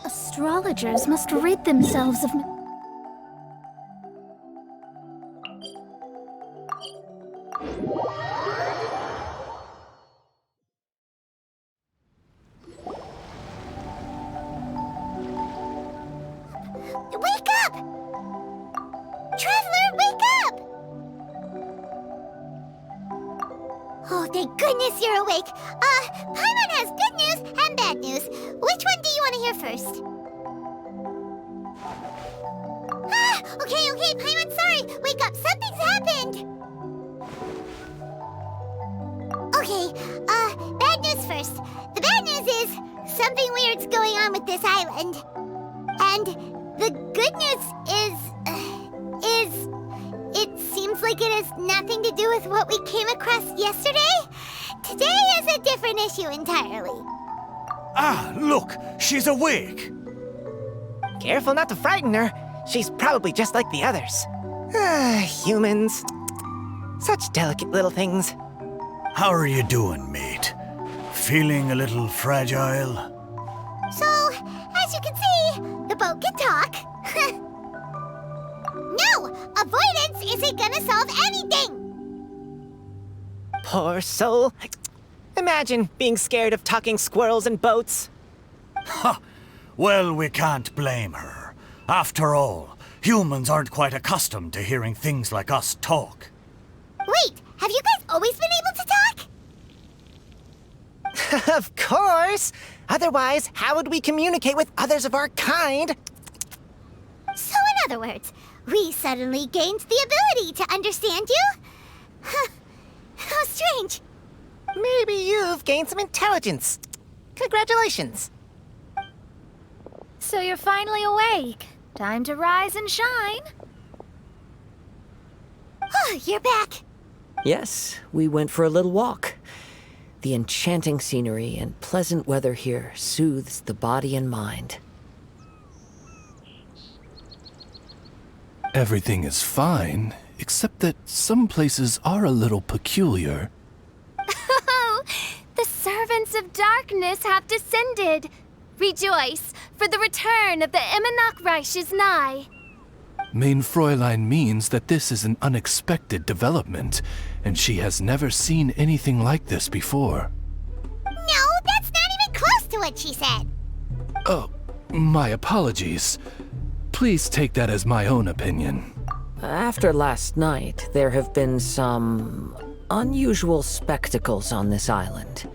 Astrologers must rid themselves of... Wake up! Traveler, wake up! Oh, thank goodness you're awake. Paimon has good news and bad news. Which one do you want to hear first? Okay, Paimon, sorry. Wake up, something's happened. Okay, bad news first. The bad news is something weird's going on with this island. And the good news is it seems like it has nothing to do with what we came across yesterday. Today is a different issue entirely. Ah, look, she's awake. Careful not to frighten her. She's probably just like the others. Humans. Such delicate little things. How are you doing, mate? Feeling a little fragile? So, as you can see, the boat can talk. No! Avoidance isn't gonna solve anything! Poor soul. Imagine being scared of talking squirrels and boats. Ha! Well, we can't blame her. After all, humans aren't quite accustomed to hearing things like us talk. Wait, have you guys always been able to talk? Of course! Otherwise, how would we communicate with others of our kind? So in other words, we suddenly gained the ability to understand you? Huh. How strange. Maybe you've gained some intelligence. Congratulations. So you're finally awake. Time to rise and shine. Oh, you're back. Yes, we went for a little walk. The enchanting scenery and pleasant weather here soothes the body and mind. Everything is fine, except that some places are a little peculiar. Oh, the servants of darkness have descended. Rejoice, for the return of the Immonok is nigh. Mein Fräulein means that this is an unexpected development, and she has never seen anything like this before. No, that's not even close to what she said. Oh, my apologies. Please take that as my own opinion. After last night, there have been some unusual spectacles on this island.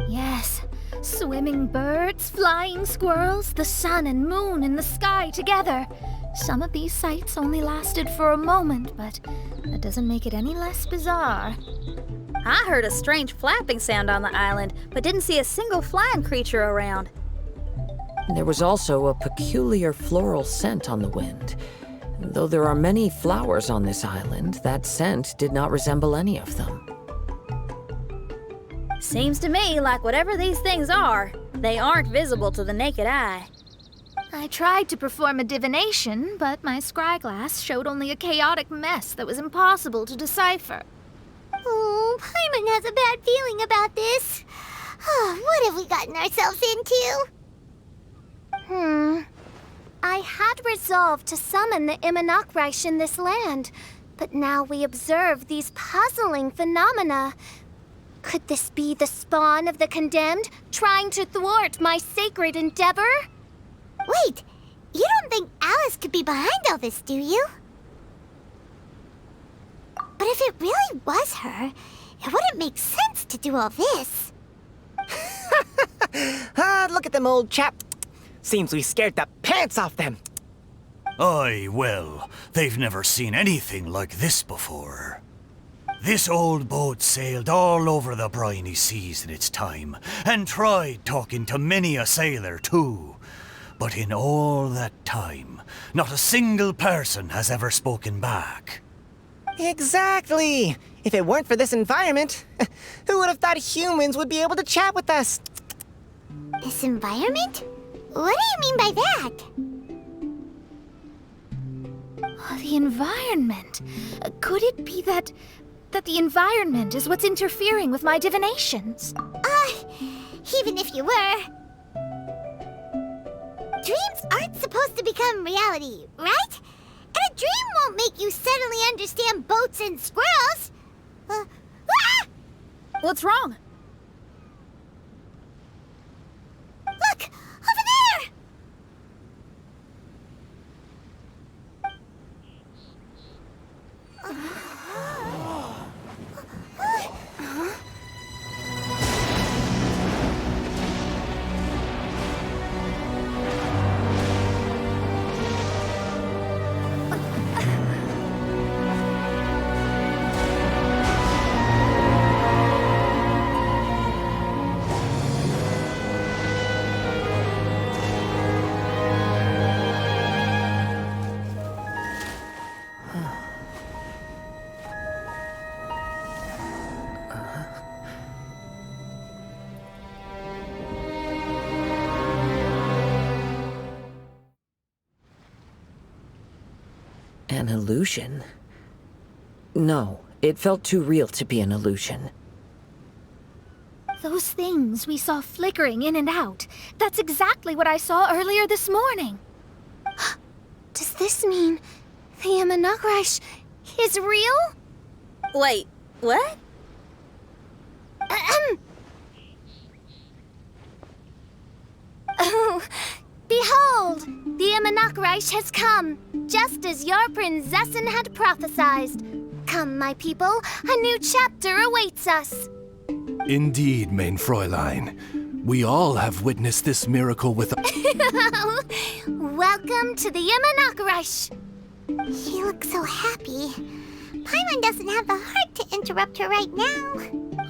Yes, swimming birds, flying squirrels, the sun and moon in the sky together. Some of these sights only lasted for a moment, but that doesn't make it any less bizarre. I heard a strange flapping sound on the island, but didn't see a single flying creature around. There was also a peculiar floral scent on the wind. Though there are many flowers on this island, that scent did not resemble any of them. Seems to me like whatever these things are, they aren't visible to the naked eye. I tried to perform a divination, but my scryglass showed only a chaotic mess that was impossible to decipher. Oh, Paimon has a bad feeling about this. What have we gotten ourselves into? I had resolved to summon the Immonok in this land, but now we observe these puzzling phenomena. Could this be the spawn of the condemned, trying to thwart my sacred endeavor? Wait, you don't think Alice could be behind all this, do you? But if it really was her, it wouldn't make sense to do all this. Look at them, old chap. Seems we scared the pants off them. Aye, well, they've never seen anything like this before. This old boat sailed all over the briny seas in its time, and tried talking to many a sailor too. But in all that time, not a single person has ever spoken back. Exactly. If it weren't for this environment, who would have thought humans would be able to chat with us? This environment? What do you mean by that? The environment. Could it be that the environment is what's interfering with my divinations? Even if you were. Dreams aren't supposed to become reality, right? And a dream won't make you suddenly understand boats and squirrels. What's wrong? Look! Over there! An illusion? No, it felt too real to be an illusion. Those things we saw flickering in and out. That's exactly what I saw earlier this morning. Does this mean the Imanakrish is real? Wait, what? Oh, behold, the Imanakrish has come, just as your Prinzessin had prophesied. Come, my people, a new chapter awaits us. Indeed, mein Fräulein. We all have witnessed this miracle with... Welcome to the Imanakrish. She looks so happy. Paimon doesn't have the heart to interrupt her right now.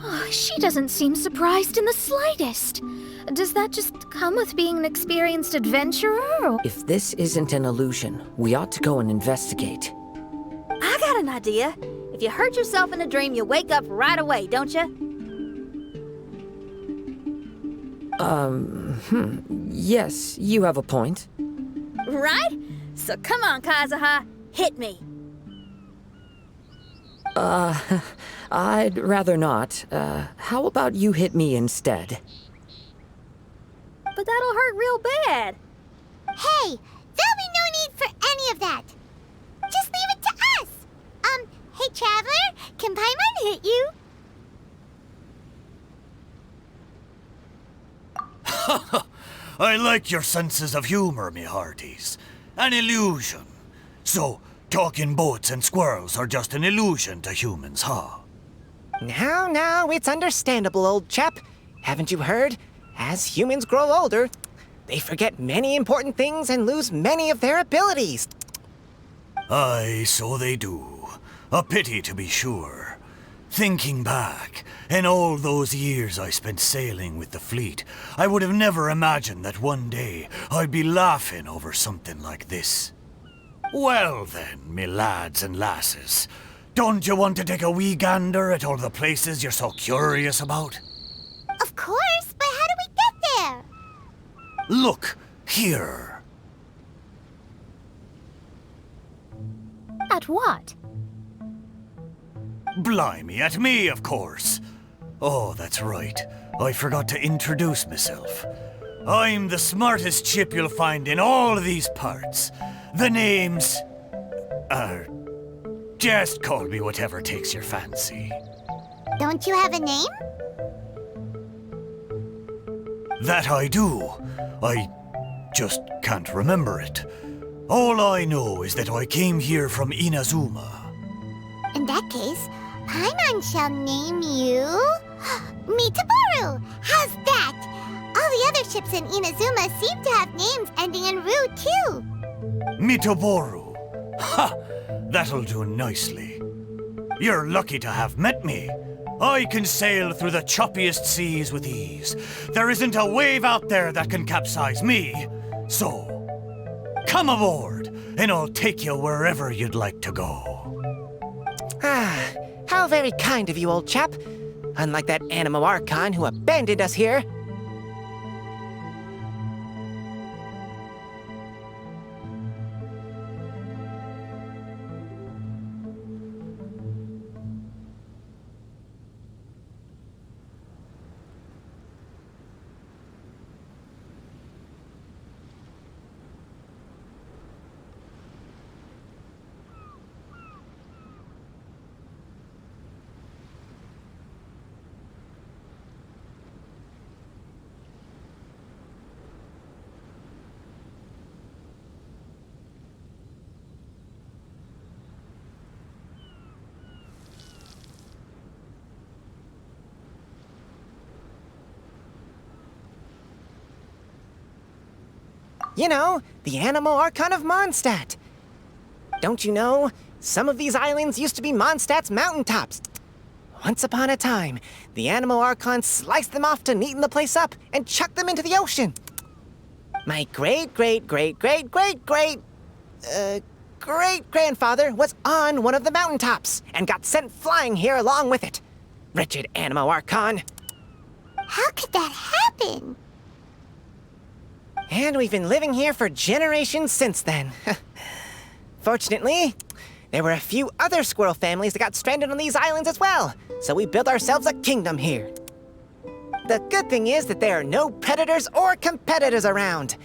Oh, she doesn't seem surprised in the slightest. Does that just come with being an experienced adventurer? If this isn't an illusion, we ought to go and investigate. I got an idea. If you hurt yourself in a dream, you wake up right away, don't you? Yes, you have a point. Right? So come on, Kazuha. Hit me. I'd rather not. How about you hit me instead? But that'll hurt real bad. Hey, there'll be no need for any of that. Just leave it to us. Hey, Traveler, can Paimon hit you? I like your senses of humor, me hearties. An illusion. So, talking boats and squirrels are just an illusion to humans, huh? Now, it's understandable, old chap. Haven't you heard? As humans grow older, they forget many important things and lose many of their abilities. Aye, so they do. A pity, to be sure. Thinking back, in all those years I spent sailing with the fleet, I would have never imagined that one day I'd be laughing over something like this. Well then, me lads and lasses, don't you want to take a wee gander at all the places you're so curious about? Of course, but how do we get there? Look, here. At what? Blimey, at me, of course. Oh, that's right. I forgot to introduce myself. I'm the smartest chip you'll find in all of these parts. The name's... just call me whatever takes your fancy. Don't you have a name? That I do. I just can't remember it. All I know is that I came here from Inazuma. In that case, Paimon shall name you... Mitaboru! How's that? All the other ships in Inazuma seem to have names ending in Ru, too. Mitoboru. Ha! That'll do nicely. You're lucky to have met me. I can sail through the choppiest seas with ease. There isn't a wave out there that can capsize me. So, come aboard, and I'll take you wherever you'd like to go. How How very kind of you, old chap. Unlike that Animo Archon who abandoned us here. You know, the Animo Archon of Mondstadt. Don't you know, some of these islands used to be Mondstadt's mountaintops. Once upon a time, the Animo Archon sliced them off to neaten the place up and chucked them into the ocean. My great-great-great-great-great-grandfather was on one of the mountaintops and got sent flying here along with it. Wretched Animo Archon. How could that happen? And we've been living here for generations since then. Fortunately, there were a few other squirrel families that got stranded on these islands as well, so we built ourselves a kingdom here. The good thing is that there are no predators or competitors around.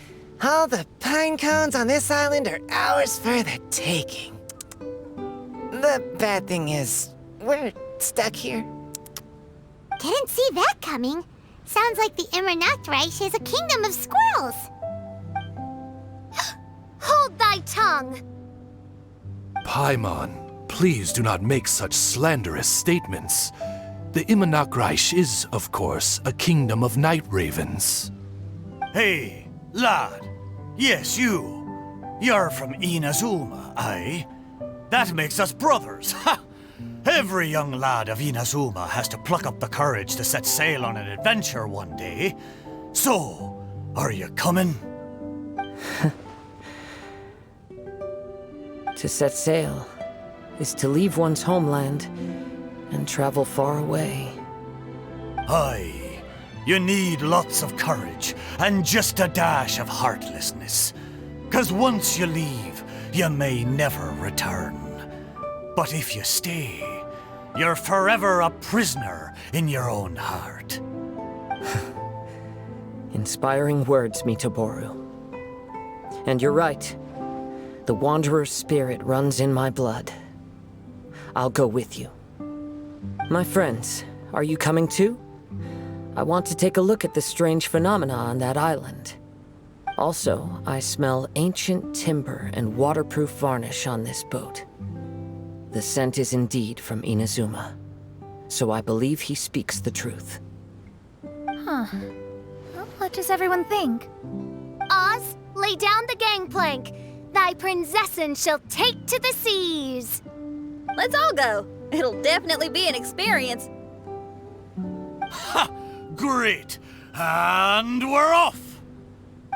All the pine cones on this island are ours for the taking. The bad thing is, we're stuck here. Didn't see that coming. Sounds like the Immernachtreich is a kingdom of squirrels. Hold thy tongue! Paimon, please do not make such slanderous statements. The Immernachtreich is, of course, a kingdom of night ravens. Hey, lad. Yes, you. You're from Inazuma, aye? That makes us brothers, ha! Every young lad of Inazuma has to pluck up the courage to set sail on an adventure one day. So, are you coming? To set sail is to leave one's homeland and travel far away. Aye. You need lots of courage and just a dash of heartlessness. 'Cause once you leave, you may never return. But if you stay, you're forever a prisoner in your own heart. Inspiring words, Mitoboru. And you're right. The Wanderer's spirit runs in my blood. I'll go with you. My friends, are you coming too? I want to take a look at the strange phenomena on that island. Also, I smell ancient timber and waterproof varnish on this boat. The scent is indeed from Inazuma, so I believe he speaks the truth. Huh. Well, what does everyone think? Oz, lay down the gangplank. Thy princessin shall take to the seas. Let's all go. It'll definitely be an experience. Ha! Great! And we're off!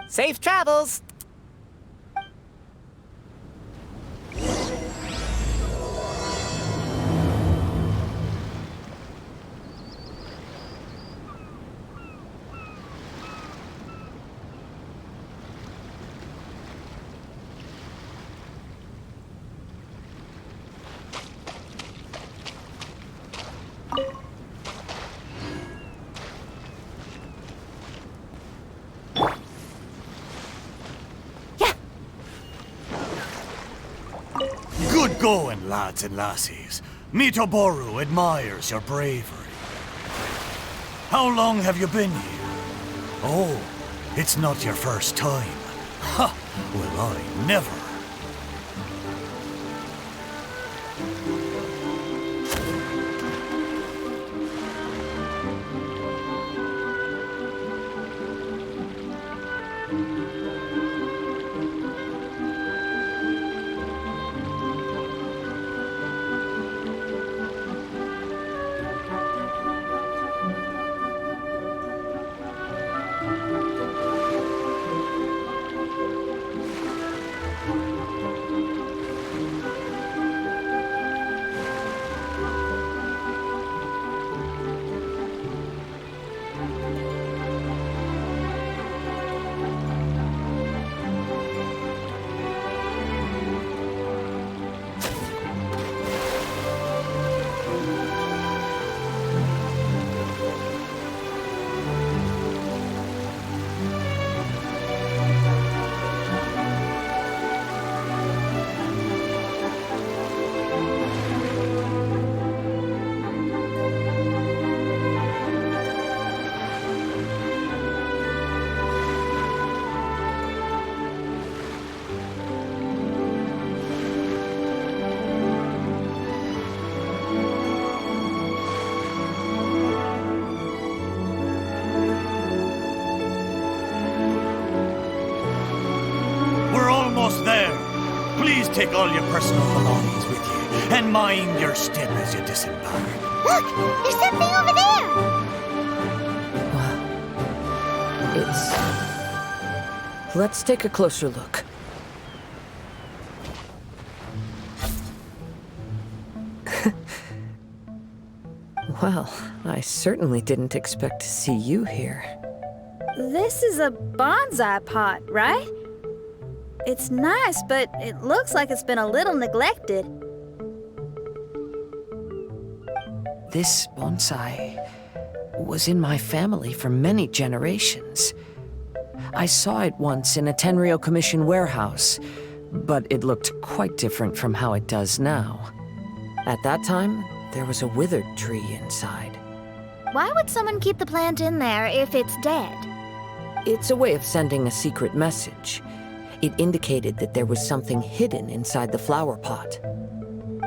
Safe travels! Good going, lads and lassies. Mitoboru admires your bravery. How long have you been here? Oh, it's not your first time. Ha! Well, I never. Please take all your personal belongings with you, and mind your step as you disembark. Look! There's something over there! Wow. Let's take a closer look. Well, I certainly didn't expect to see you here. This is a bonsai pot, right? It's nice, but it looks like it's been a little neglected. This bonsai was in my family for many generations. I saw it once in a Tenryo Commission warehouse, but it looked quite different from how it does now. At that time, there was a withered tree inside. Why would someone keep the plant in there if it's dead? It's a way of sending a secret message. It indicated that there was something hidden inside the flower pot.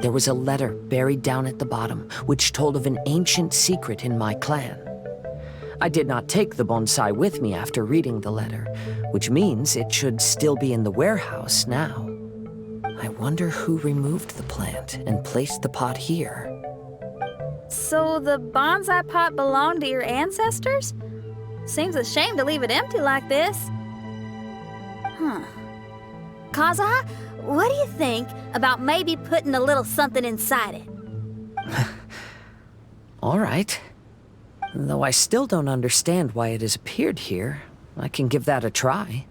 There was a letter buried down at the bottom, which told of an ancient secret in my clan. I did not take the bonsai with me after reading the letter, which means it should still be in the warehouse now. I wonder who removed the plant and placed the pot here. So the bonsai pot belonged to your ancestors? Seems a shame to leave it empty like this. Kazuha, what do you think about maybe putting a little something inside it? All right. Though I still don't understand why it has appeared here, I can give that a try.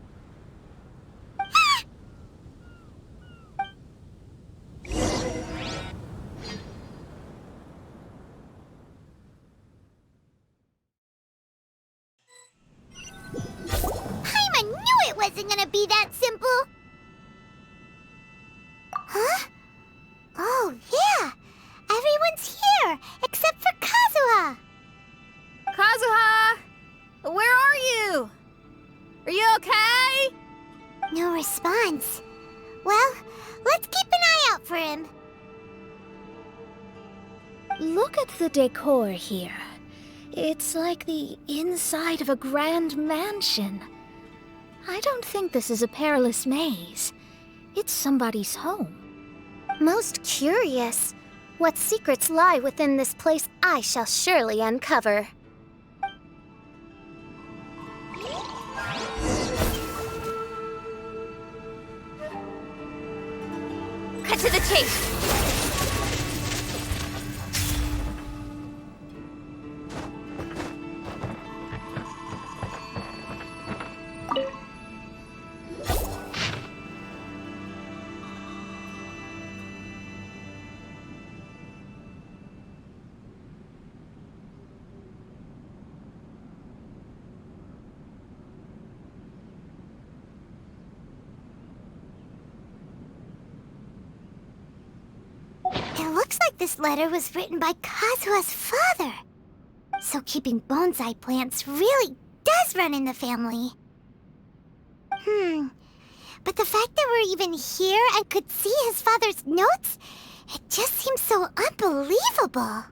Paimon knew it wasn't gonna be that simple! Huh? Oh, yeah! Everyone's here, except for Kazuha! Kazuha! Where are you? Are you okay? No response. Well, let's keep an eye out for him. Look at the decor here. It's like the inside of a grand mansion. I don't think this is a perilous maze. It's somebody's home. Most curious. What secrets lie within this place I shall surely uncover. Cut to the chase! It looks like this letter was written by Kazuha's father. So keeping bonsai plants really does run in the family. But the fact that we're even here and could see his father's notes, it just seems so unbelievable.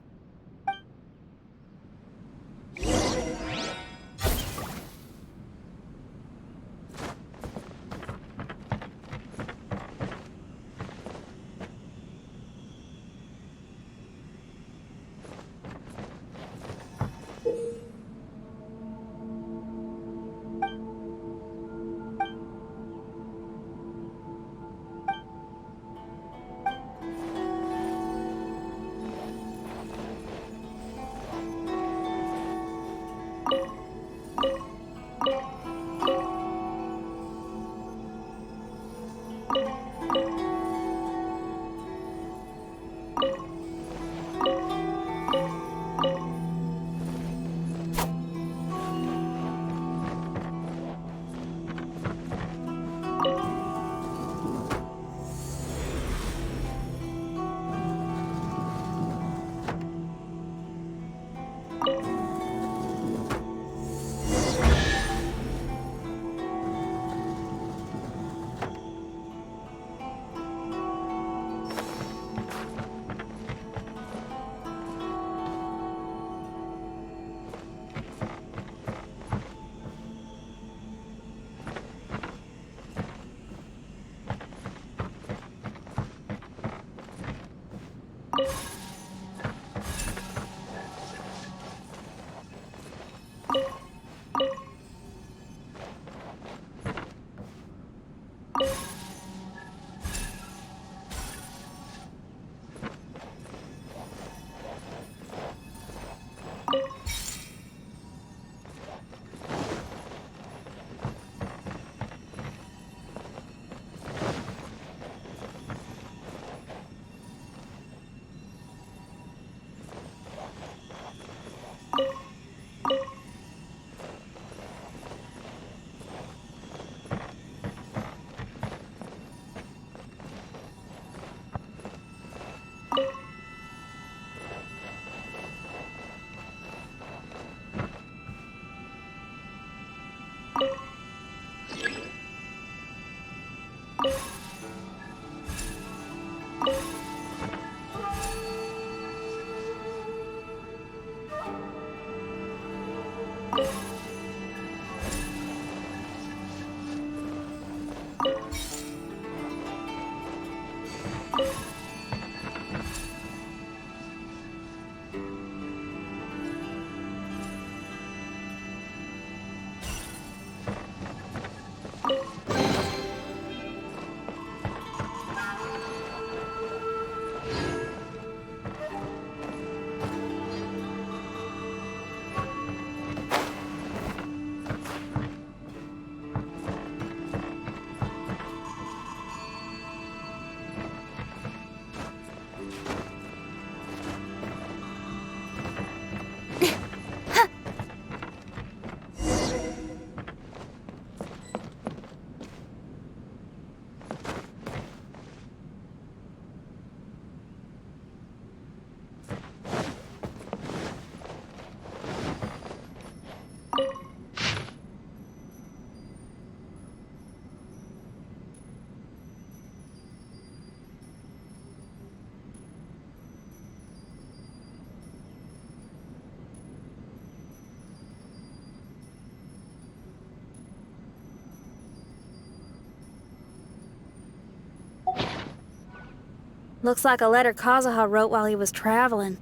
Looks like a letter Kazuha wrote while he was traveling.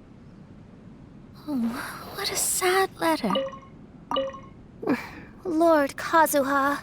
Oh, what a sad letter. Lord Kazuha.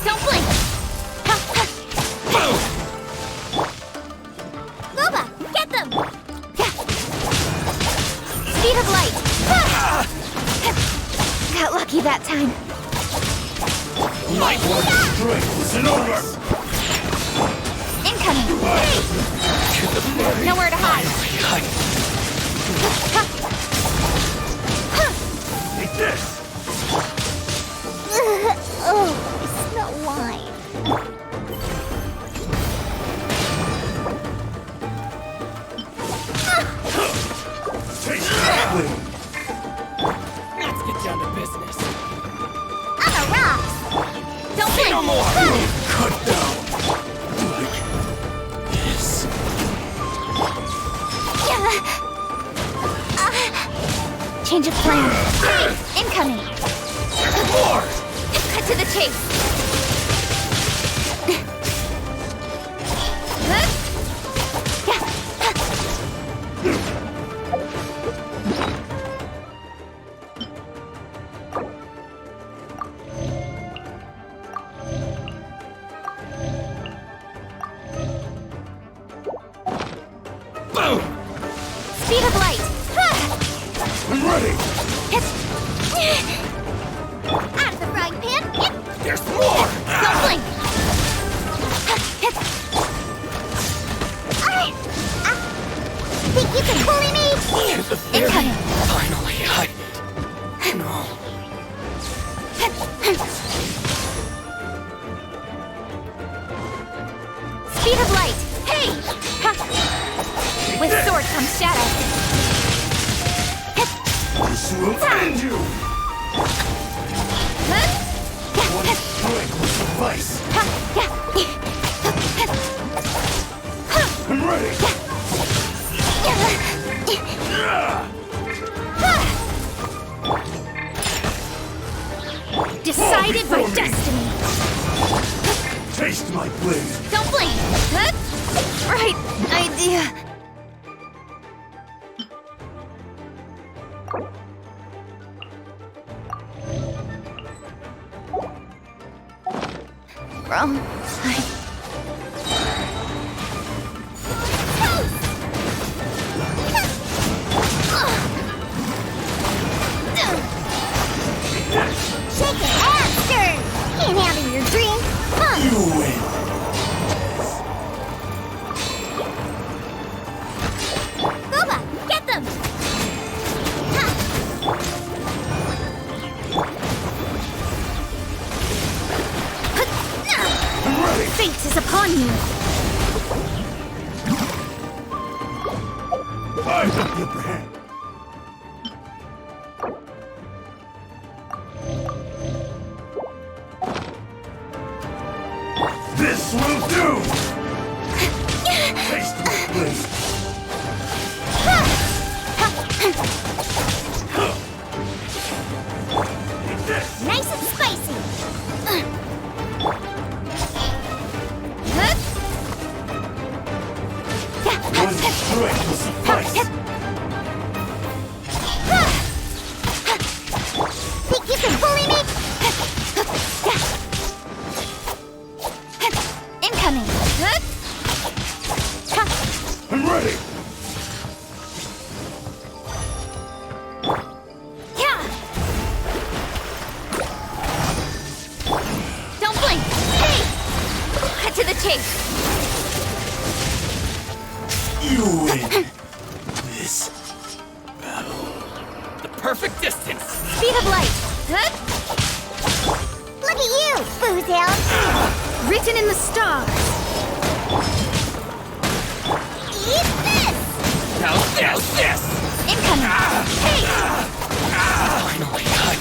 Don't blink! Loba, get them! Speed of light! Got lucky that time. My strength isn't over! Incoming! Nowhere to hide. Take this! Oh, I smell wine. Taste that blade! Let's get down to business. On the rocks! Don't blink! No more! Cut down! Like this. Change of plan. Incoming! More! Cut to the chase! Boom! Speed of light! I'm ready! Out of the frying pan! There's more! Don't blink! Think you can bully me? Incoming! Finally, No. Speed of light! Hey! With sword comes shadow. This will end you! One strike will suffice! I'm ready! Decided by before me. destiny. Taste my blade! Don't blink. Right idea. Wrong side. Shake it, Aster! Can't handle your drink. You win! Boba, get them! I'm ready! Fate is upon you. I've got the upper hand! This will do! Taste my blade! Take this! Nice and spicy. I'm ready. Yeah. Don't blink. Hey! Cut to the chase. You win this battle. The perfect distance. Speed of light. Look at you, Boozle. Written in the stars. Eat this! Now this! Incoming. Hey! Finally, cut.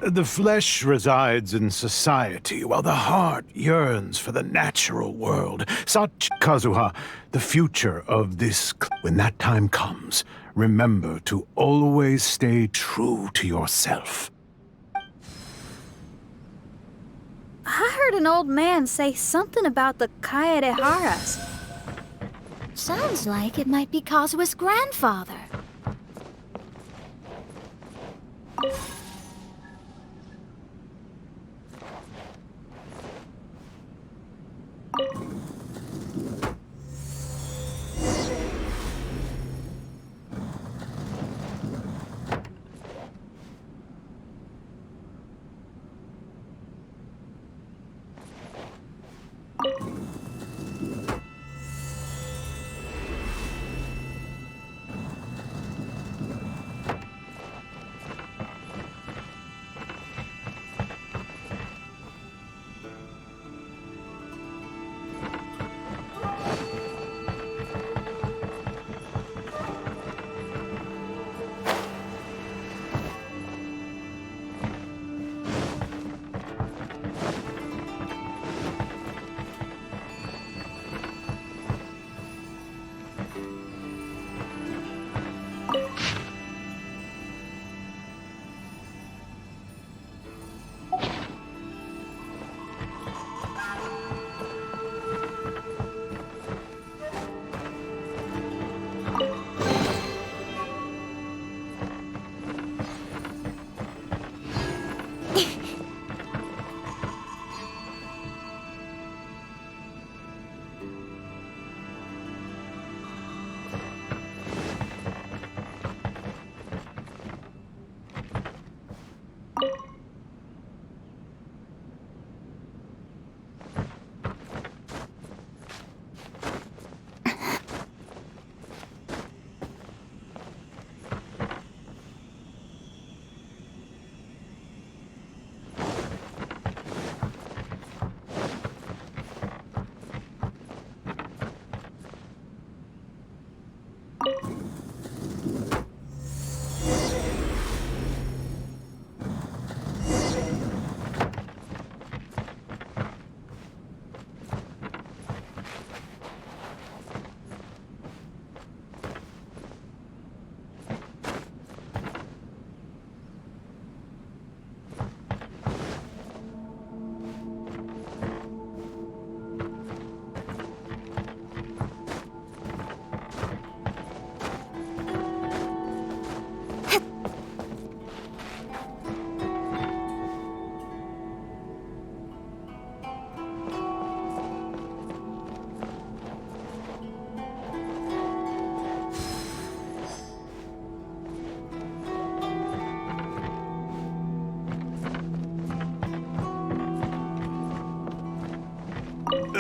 The flesh resides in society, while the heart yearns for the natural world. Such, Kazuha, the future of this. When that time comes, remember to always stay true to yourself. I heard an old man say something about the Kaedeharas. Sounds like it might be Kazuha's grandfather.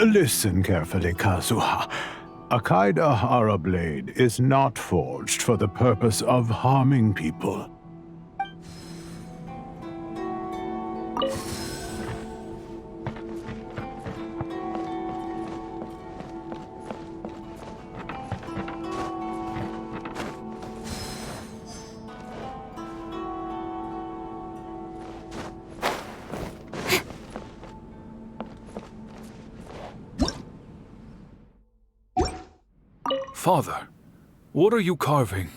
Listen carefully, Kazuha. A Kaidahara blade is not forged for the purpose of harming people. Father, what are you carving?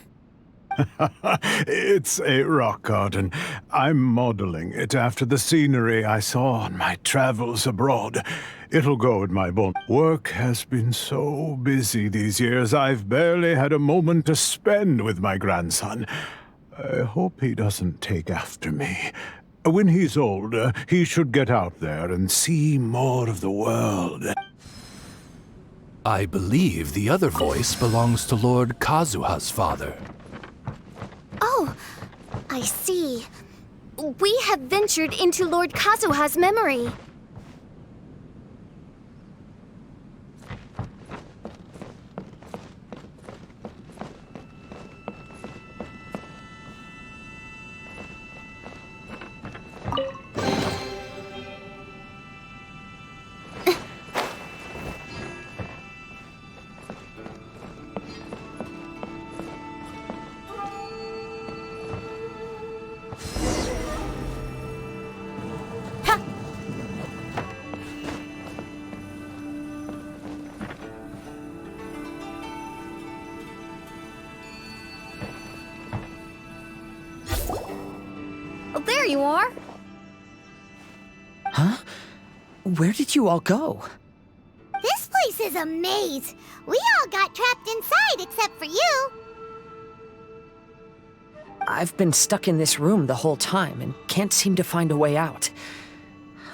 It's a rock garden. I'm modeling it after the scenery I saw on my travels abroad. It'll go in my bone. Work has been so busy these years, I've barely had a moment to spend with my grandson. I hope he doesn't take after me. When he's older, he should get out there and see more of the world. I believe the other voice belongs to Lord Kazuha's father. Oh, I see. We have ventured into Lord Kazuha's memory. There you are. Huh? Where did you all go? This place is a maze. We all got trapped inside except for you. I've been stuck in this room the whole time and can't seem to find a way out.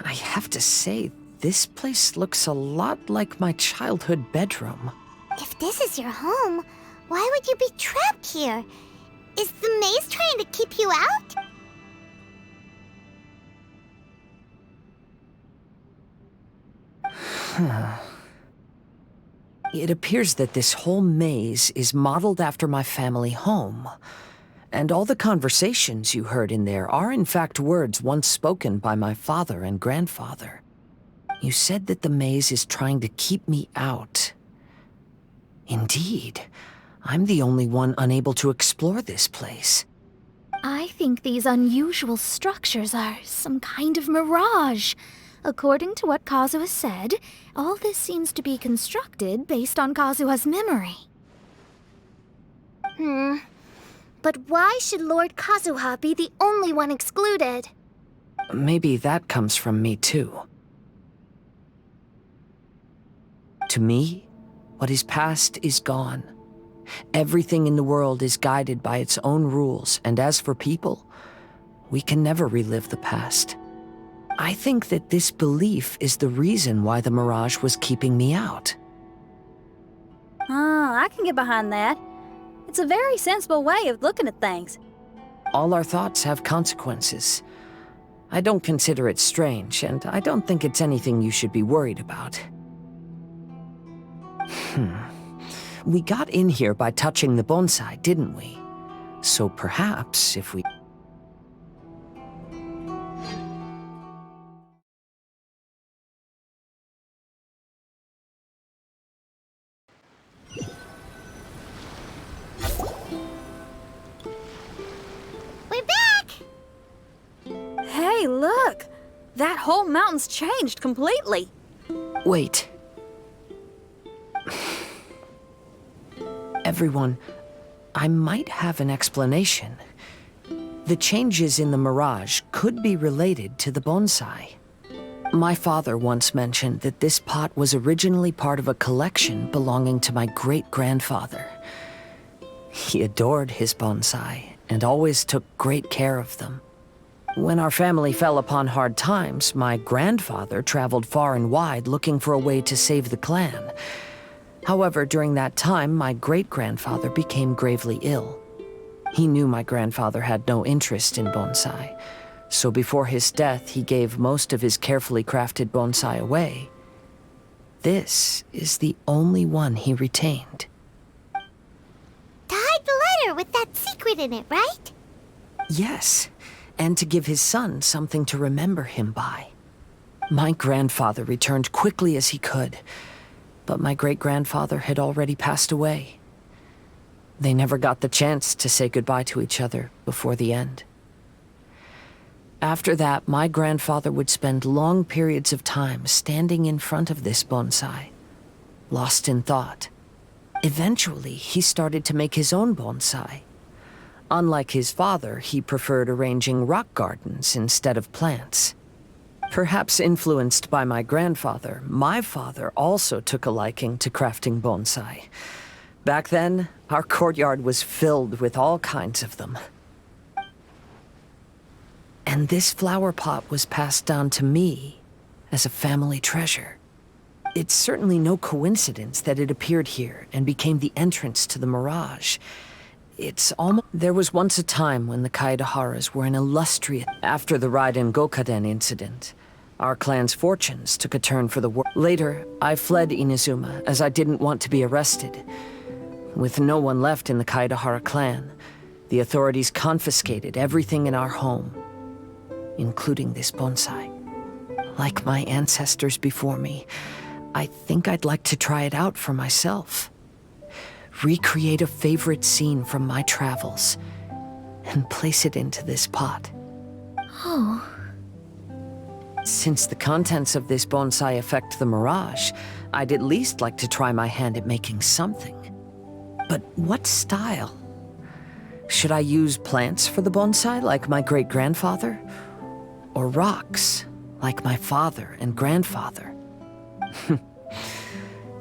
I have to say, this place looks a lot like my childhood bedroom. If this is your home, why would you be trapped here? Is the maze trying to keep you out? It appears that this whole maze is modeled after my family home. And all the conversations you heard in there are in fact words once spoken by my father and grandfather. You said that the maze is trying to keep me out. Indeed, I'm the only one unable to explore this place. I think these unusual structures are some kind of mirage. According to what Kazuha said, all this seems to be constructed based on Kazuha's memory. But why should Lord Kazuha be the only one excluded? Maybe that comes from me too. To me, what is past is gone. Everything in the world is guided by its own rules, and as for people, we can never relive the past. I think that this belief is the reason why the mirage was keeping me out. I can get behind that. It's a very sensible way of looking at things. All our thoughts have consequences. I don't consider it strange, and I don't think it's anything you should be worried about. We got in here by touching the bonsai, didn't we? So perhaps if we... We're back! Hey, look! That whole mountain's changed completely. Wait. Everyone, I might have an explanation. The changes in the mirage could be related to the bonsai. My father once mentioned that this pot was originally part of a collection belonging to my great-grandfather. He adored his bonsai and always took great care of them. When our family fell upon hard times, my grandfather traveled far and wide looking for a way to save the clan. However, during that time, my great-grandfather became gravely ill. He knew my grandfather had no interest in bonsai, so before his death, he gave most of his carefully crafted bonsai away. This is the only one he retained. To hide the letter with that secret in it, right? Yes, and to give his son something to remember him by. My grandfather returned quickly as he could, but my great-grandfather had already passed away. They never got the chance to say goodbye to each other before the end. After that, my grandfather would spend long periods of time standing in front of this bonsai, lost in thought. Eventually, he started to make his own bonsai. Unlike his father, he preferred arranging rock gardens instead of plants. Perhaps influenced by my grandfather, my father also took a liking to crafting bonsai. Back then, our courtyard was filled with all kinds of them. And this flower pot was passed down to me as a family treasure. It's certainly no coincidence that it appeared here and became the entrance to the Mirage. It's almost... There was once a time when the Kaidaharas were an illustrious... After the Raiden Gokaden incident, our clan's fortunes took a turn for the worse. Later, I fled Inazuma as I didn't want to be arrested. With no one left in the Kaidahara clan, the authorities confiscated everything in our home, including this bonsai. Like my ancestors before me, I think I'd like to try it out for myself. Recreate a favorite scene from my travels, and place it into this pot. Oh. Since the contents of this bonsai affect the Mirage, I'd at least like to try my hand at making something. But what style? Should I use plants for the bonsai like my great-grandfather? Or rocks, like my father and grandfather?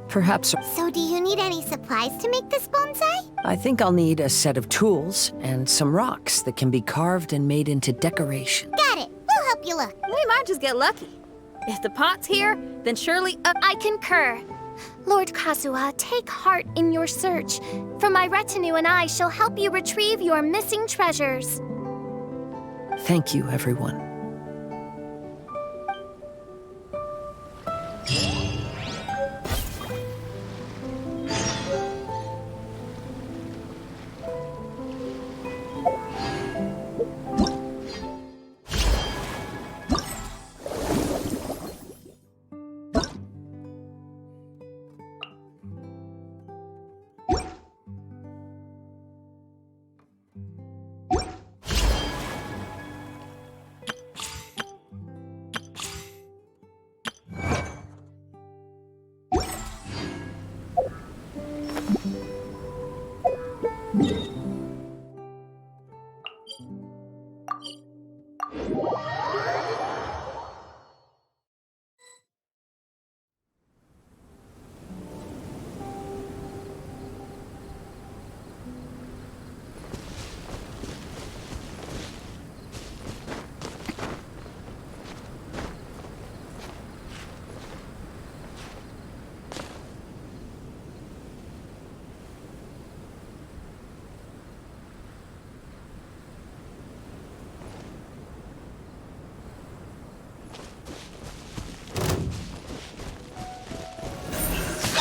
Perhaps... So do you need any supplies to make this bonsai? I think I'll need a set of tools and some rocks that can be carved and made into decoration. Got it. We'll help you look. We might just get lucky. If the pot's here, then surely... I concur. Lord Kazuha, take heart in your search, for my retinue and I shall help you retrieve your missing treasures. Thank you, everyone.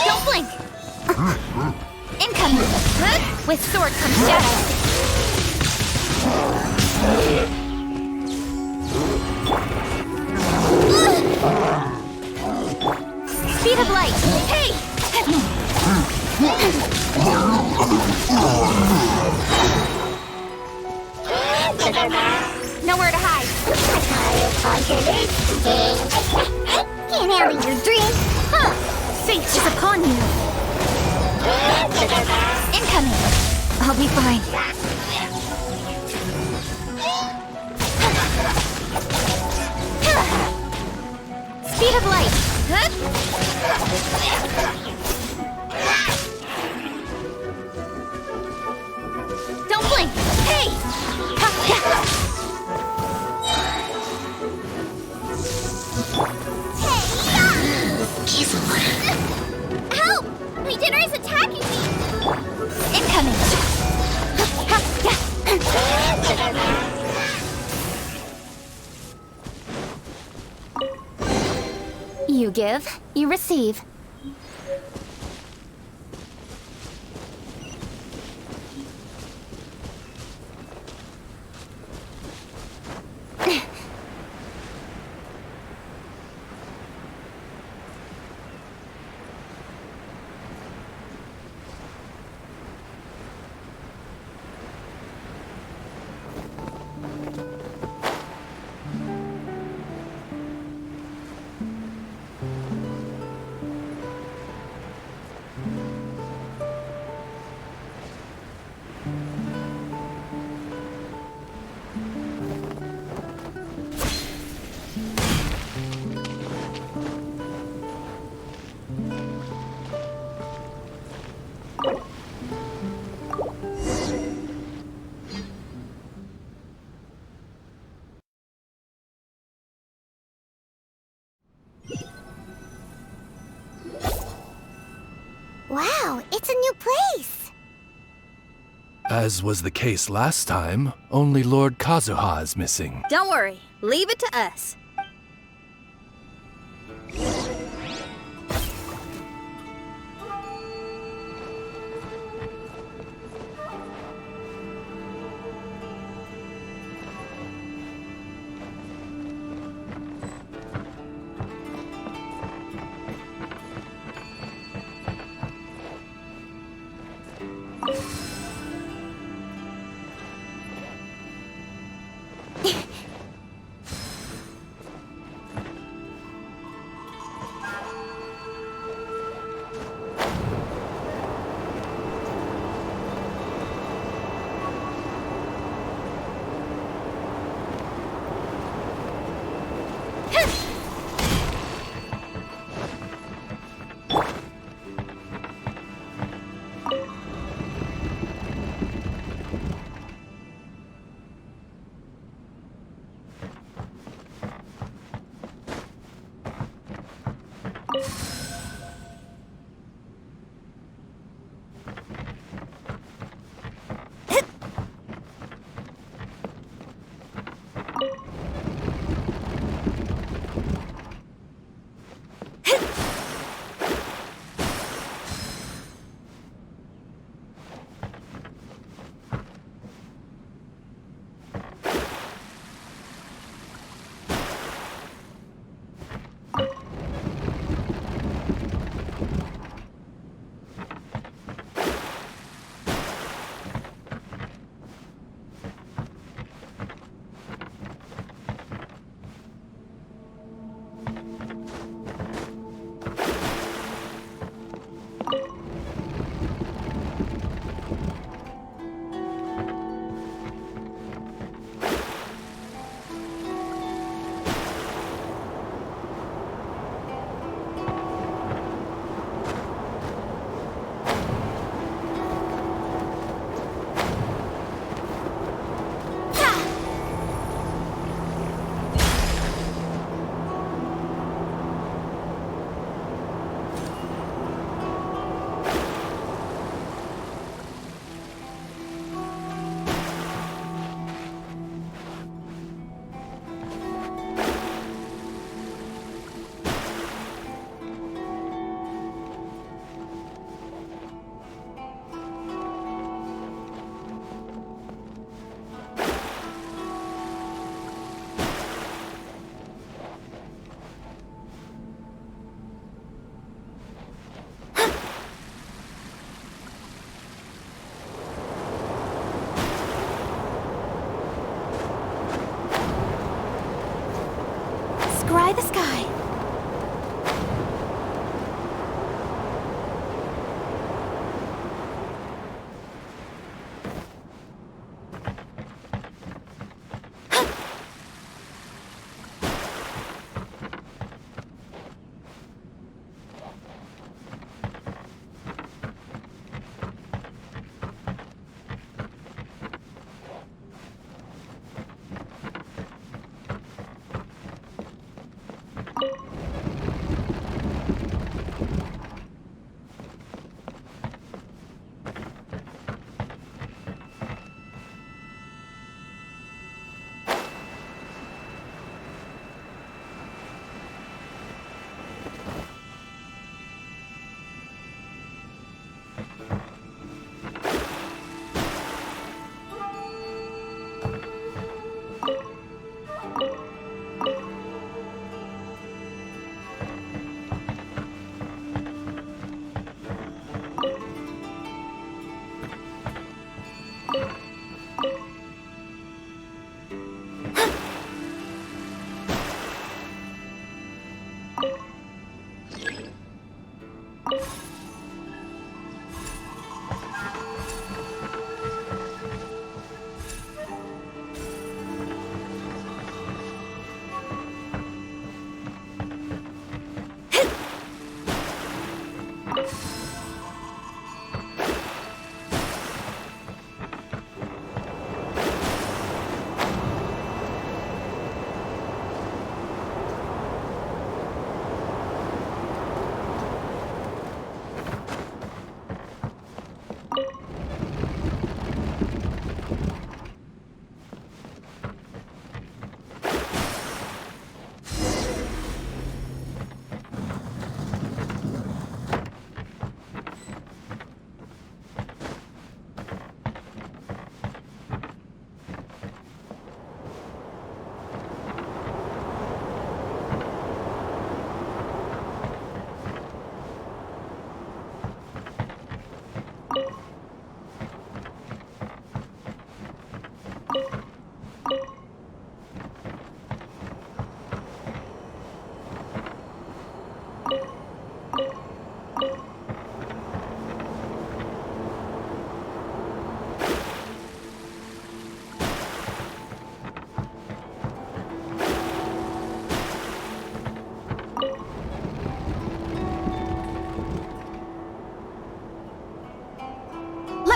Don't blink! Incoming! With sword comes shadow. Speed of light! Hey! Nowhere to hide. Can't handle your dream. Huh? Fate is upon you. Incoming. I'll be fine. Speed of light. Don't blink. Hey! Help! My dinner is attacking me! Incoming! You give, you receive. Wow, it's a new place. As was the case last time, only Lord Kazuha is missing. Don't worry, leave it to us.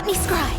Let me scry.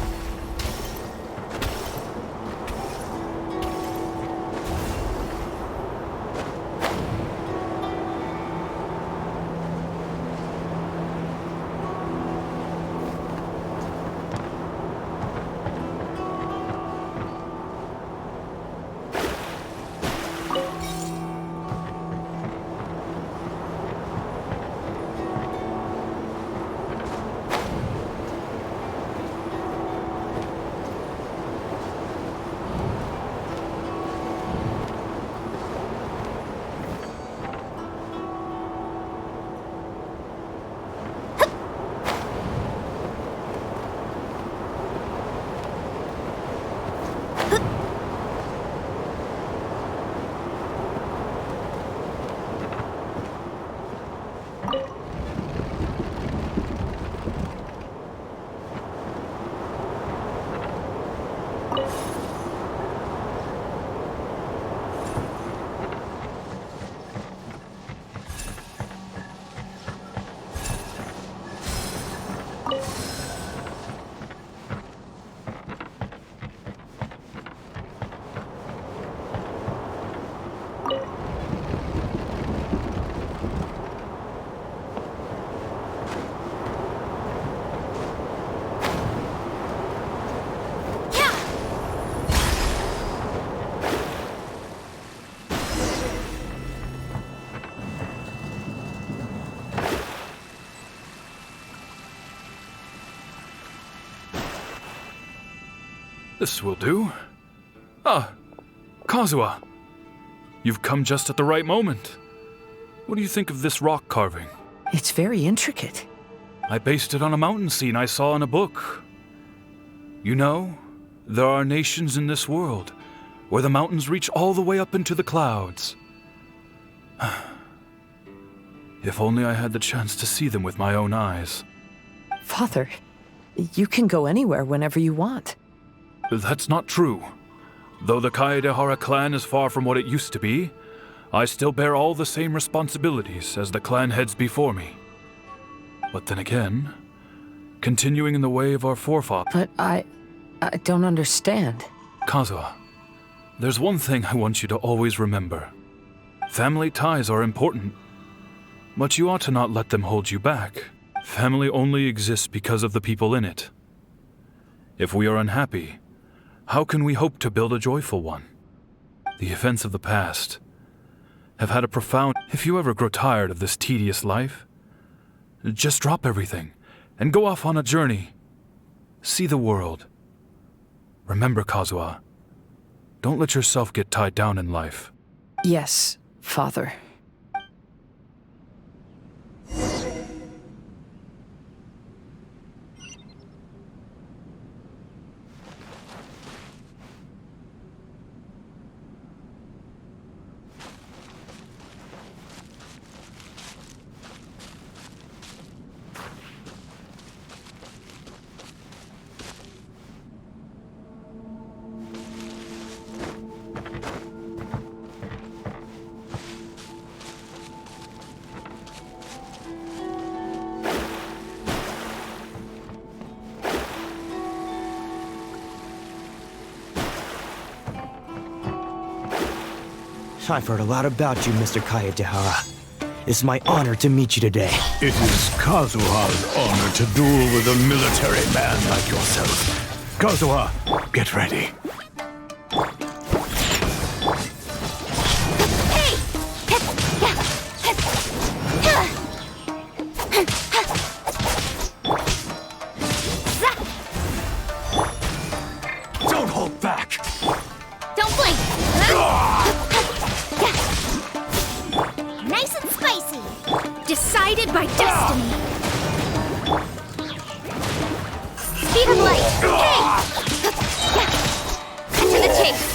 This will do. Ah, Kazuha. You've come just at the right moment. What do you think of this rock carving? It's very intricate. I based it on a mountain scene I saw in a book. You know, there are nations in this world where the mountains reach all the way up into the clouds. If only I had the chance to see them with my own eyes. Father, you can go anywhere whenever you want. That's not true. Though the Kaedehara clan is far from what it used to be, I still bear all the same responsibilities as the clan heads before me. But then again, continuing in the way of our forefathers. But I don't understand. Kazuha, there's one thing I want you to always remember. Family ties are important, but you ought to not let them hold you back. Family only exists because of the people in it. If we are unhappy, how can we hope to build a joyful one? The events of the past have had a profound... If you ever grow tired of this tedious life, just drop everything and go off on a journey. See the world. Remember, Kazuha, don't let yourself get tied down in life. Yes, Father. I've heard a lot about you, Mr. Kaedehara. It's my honor to meet you today. It is Kazuha's honor to duel with a military man like yourself. Kazuha, get ready. Don't hold back! Don't blink! Nice and spicy! Decided by destiny. Speed of light! Hey! Cut to the chase!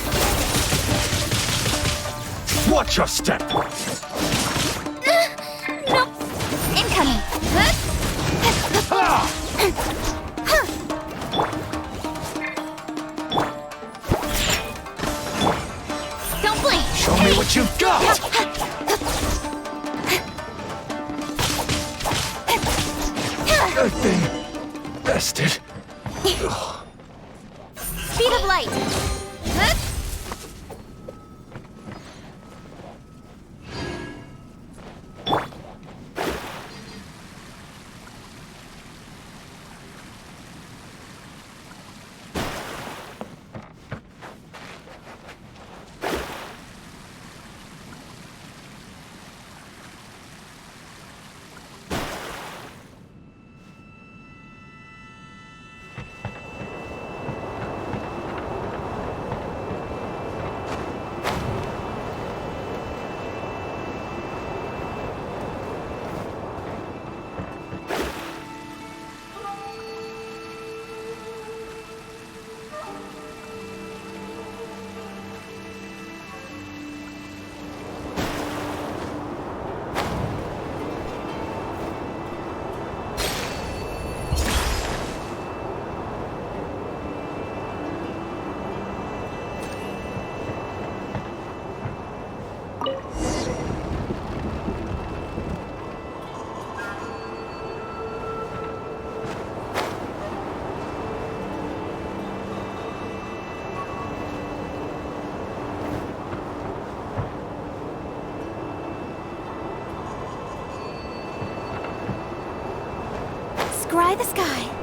Watch your step! Nope! Incoming! Don't blink! Show me what you've got! That thing bested. Speed of light. Scry the sky.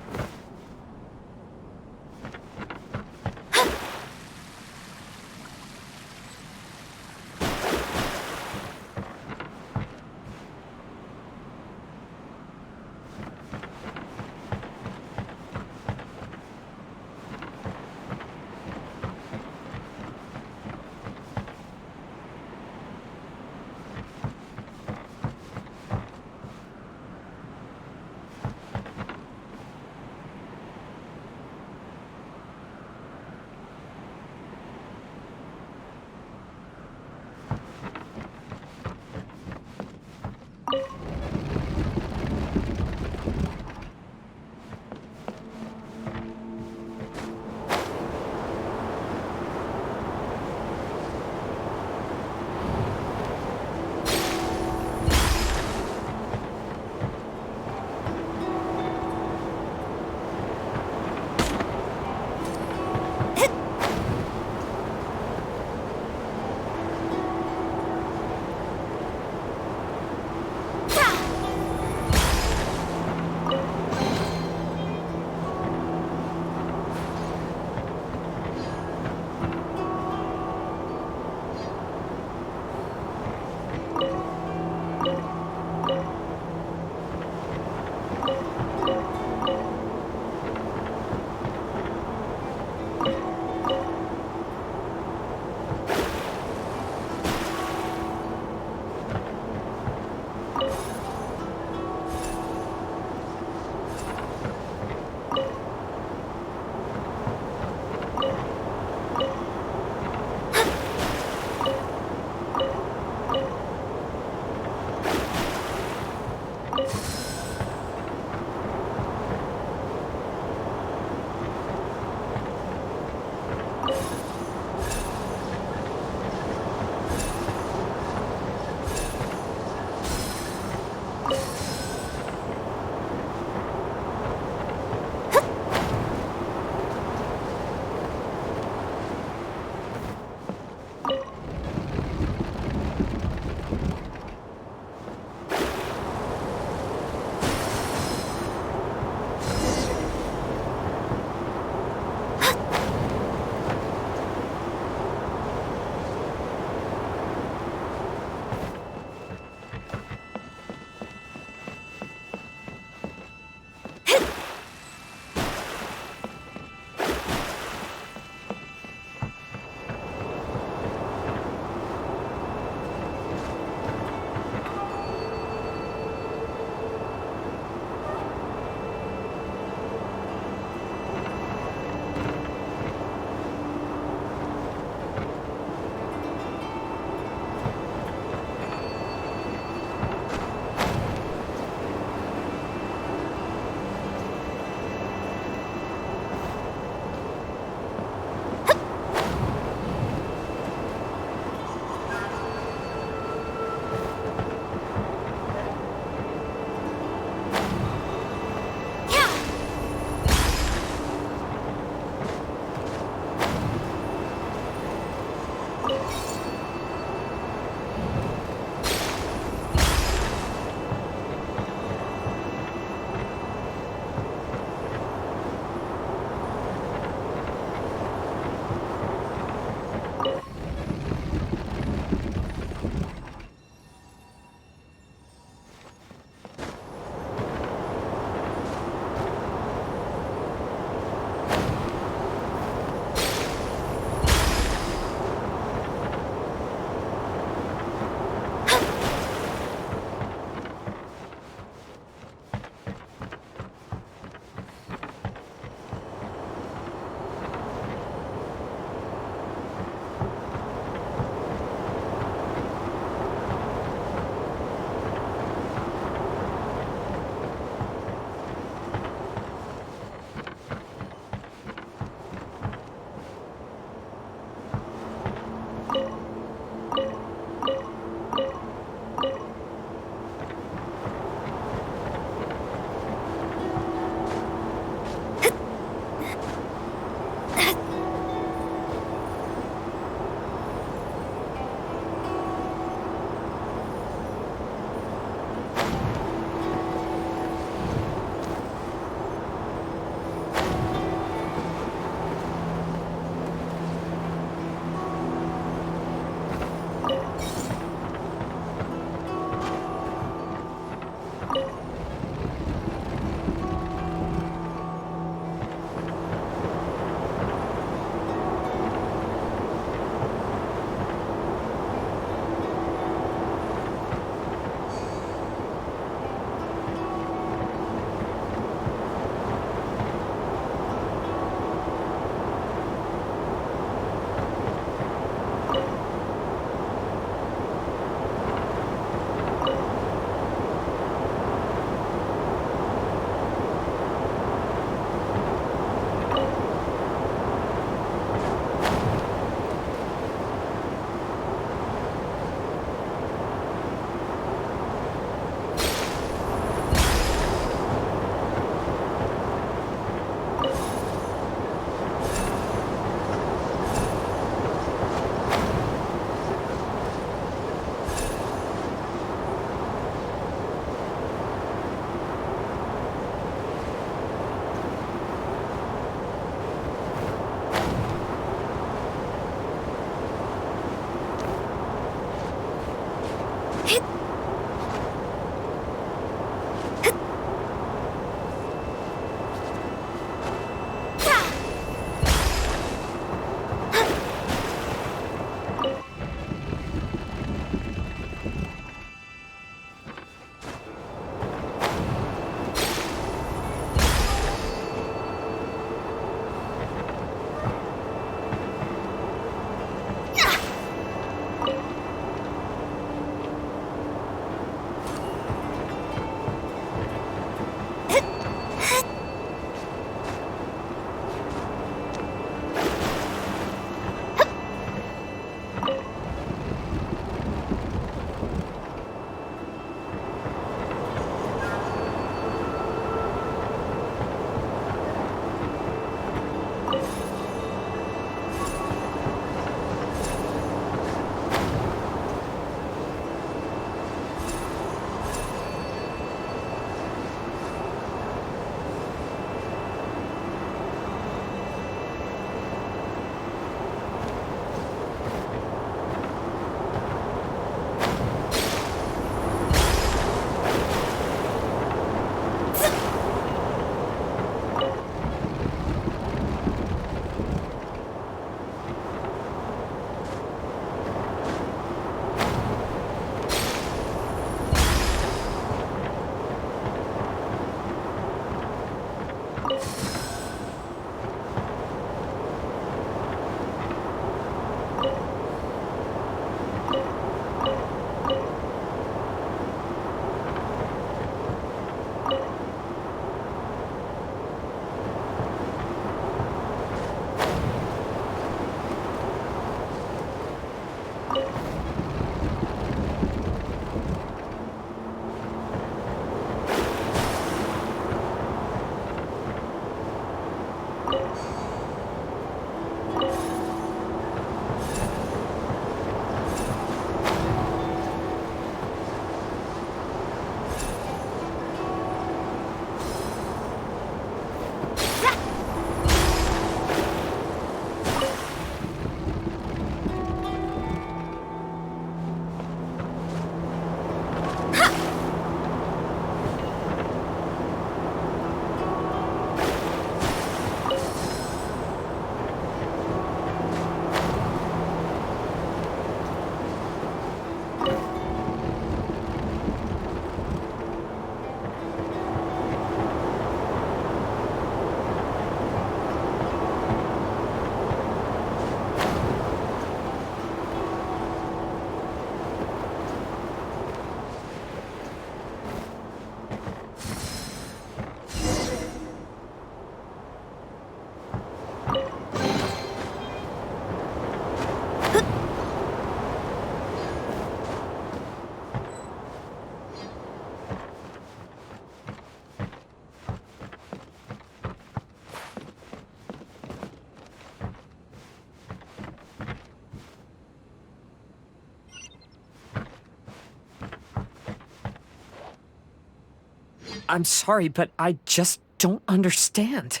I'm sorry, but I just don't understand.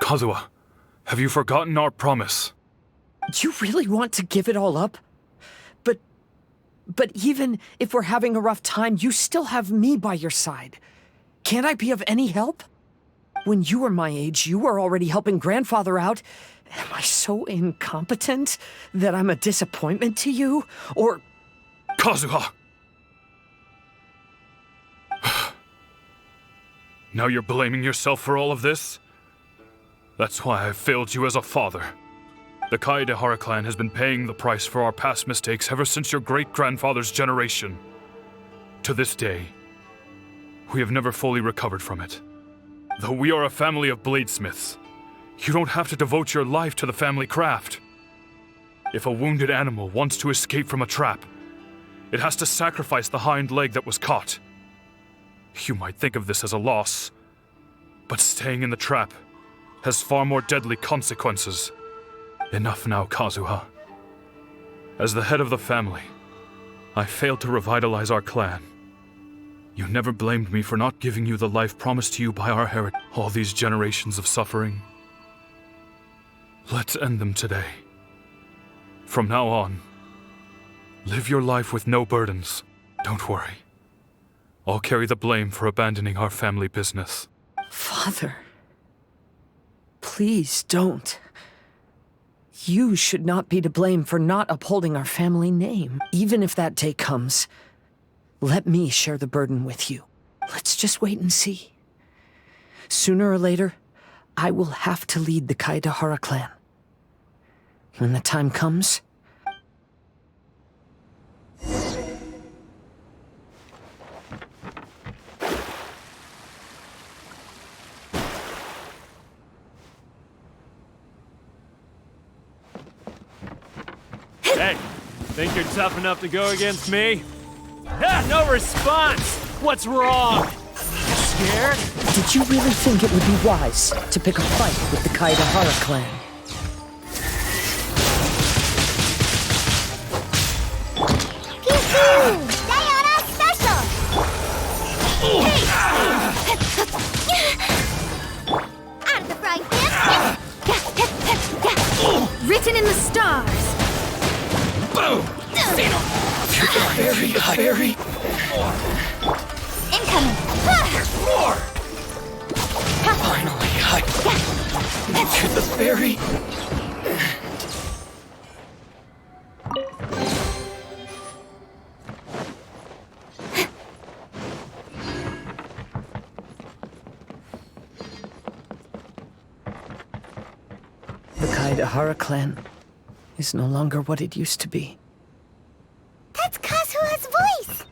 Kazuha, have you forgotten our promise? You really want to give it all up? But even if we're having a rough time, you still have me by your side. Can't I be of any help? When you were my age, you were already helping grandfather out. Am I so incompetent that I'm a disappointment to you? Or... Kazuha! Now you're blaming yourself for all of this? That's why I failed you as a father. The Kaedehara clan has been paying the price for our past mistakes ever since your great-grandfather's generation. To this day, we have never fully recovered from it. Though we are a family of bladesmiths, you don't have to devote your life to the family craft. If a wounded animal wants to escape from a trap, it has to sacrifice the hind leg that was caught. You might think of this as a loss, but staying in the trap has far more deadly consequences. Enough now, Kazuha. As the head of the family, I failed to revitalize our clan. You never blamed me for not giving you the life promised to you by our heritage. All these generations of suffering. Let's end them today. From now on, live your life with no burdens. Don't worry. I'll carry the blame for abandoning our family business. Father, please don't. You should not be to blame for not upholding our family name. Even if that day comes, let me share the burden with you. Let's just wait and see. Sooner or later, I will have to lead the Kaedehara clan. When the time comes... Hey, think you're tough enough to go against me? Ah, no response! What's wrong? Scared? Did you really think it would be wise to pick a fight with the Kaedehara clan? Pew-pew! Sayonara special! Out of the frying pan! Written in the stars! Boom! Very. Incoming! More! Finally, to the ferry. The Kaedehara clan is no longer what it used to be. That's Kazuha's voice!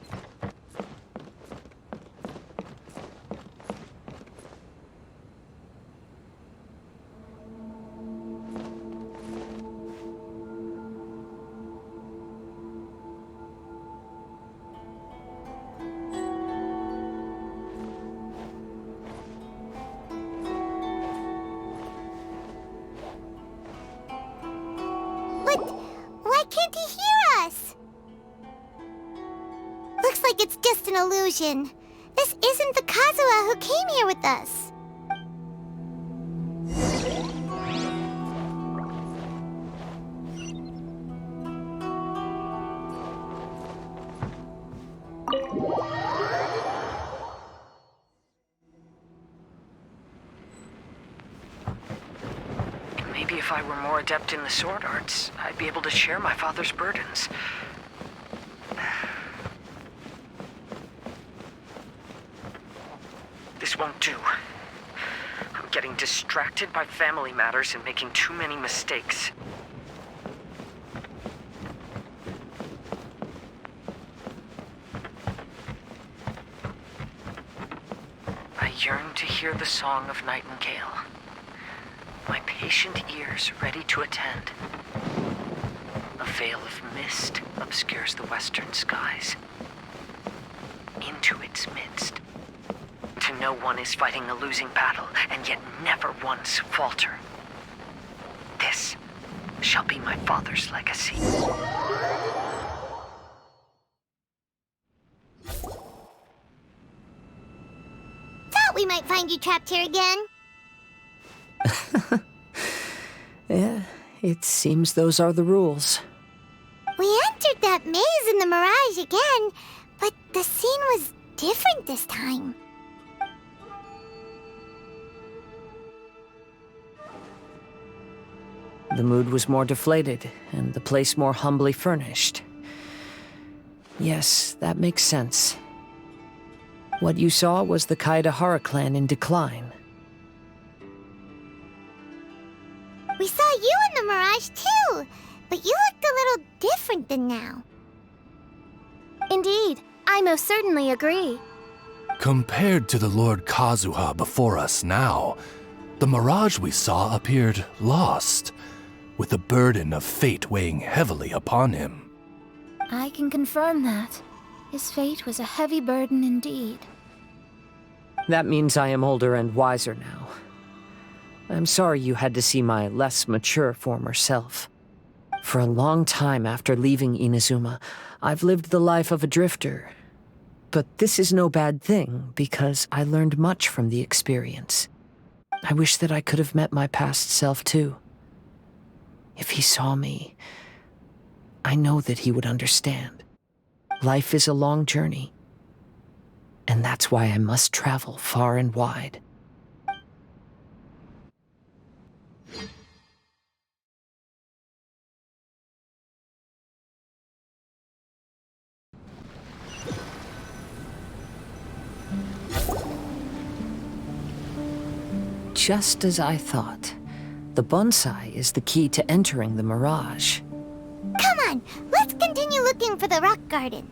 But why can't he hear us? Looks like it's just an illusion. This isn't the Kazuha who came here with us. Maybe if I were more adept in the sword arts, I'd be able to share my father's burdens. This won't do. I'm getting distracted by family matters and making too many mistakes. I yearn to hear the song of nightingale. My patient ears ready to attend. A veil of mist obscures the western skies. Into its midst, to know one is fighting a losing battle, and yet never once falter. This shall be my father's legacy. find you trapped here again? Yeah, it seems those are the rules. We entered that maze in the Mirage again, but the scene was different this time. The mood was more deflated, and the place more humbly furnished. Yes, that makes sense. What you saw was the Kaedahara clan in decline. We saw you in the Mirage too, but you looked a little different than now. Indeed, I most certainly agree. Compared to the Lord Kazuha before us now, the mirage we saw appeared lost, with the burden of fate weighing heavily upon him. I can confirm that. His fate was a heavy burden indeed. That means I am older and wiser now. I'm sorry you had to see my less mature former self. For a long time after leaving Inazuma, I've lived the life of a drifter. But this is no bad thing, because I learned much from the experience. I wish that I could have met my past self too. If he saw me, I know that he would understand. Life is a long journey, and that's why I must travel far and wide. Just as I thought. The bonsai is the key to entering the Mirage. Come on, let's continue looking for the rock garden.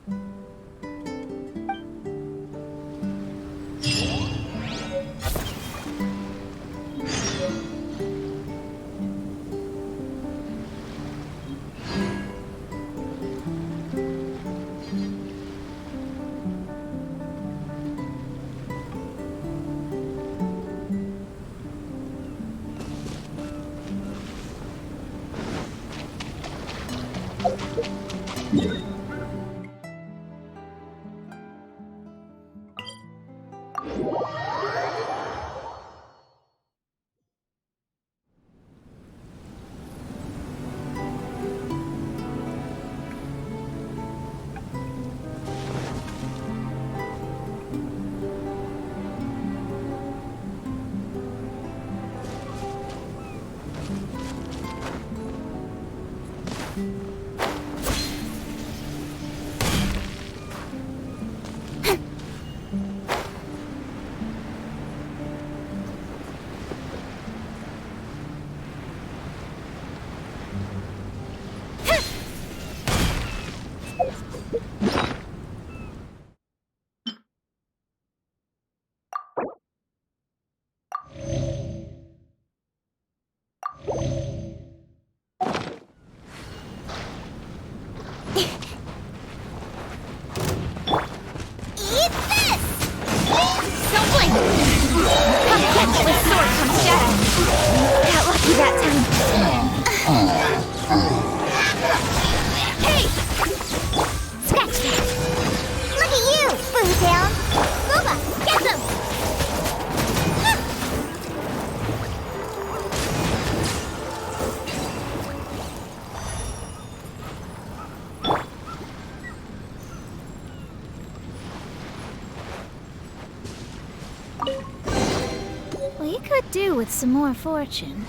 We could do with some more fortune.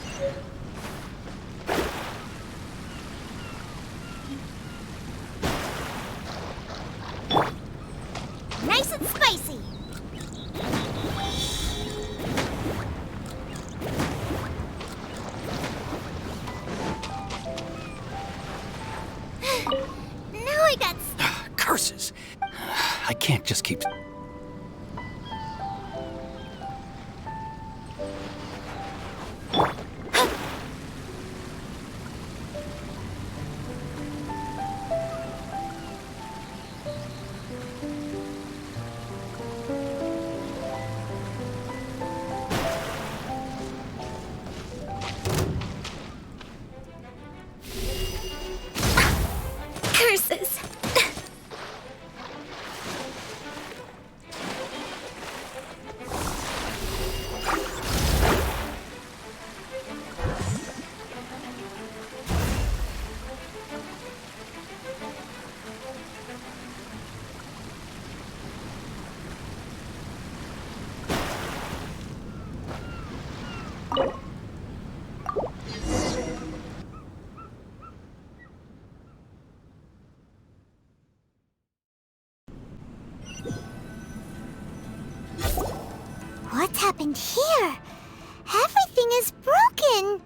Nice and spicy. Now I got... Curses! I can't just keep... Curses! What's happened here? Everything is broken.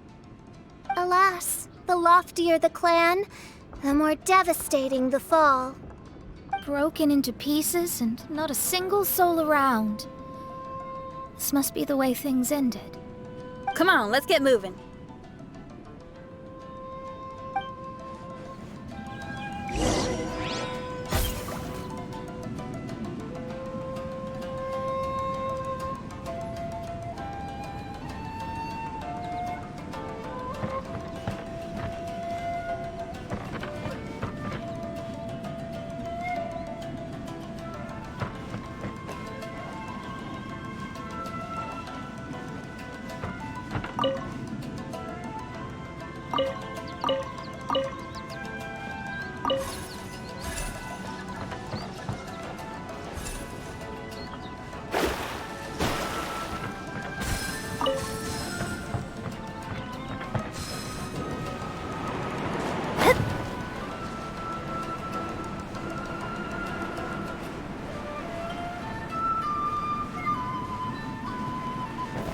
Alas, the loftier the clan, the more devastating the fall. Broken into pieces and not a single soul around. This must be the way things ended. Come on, let's get moving.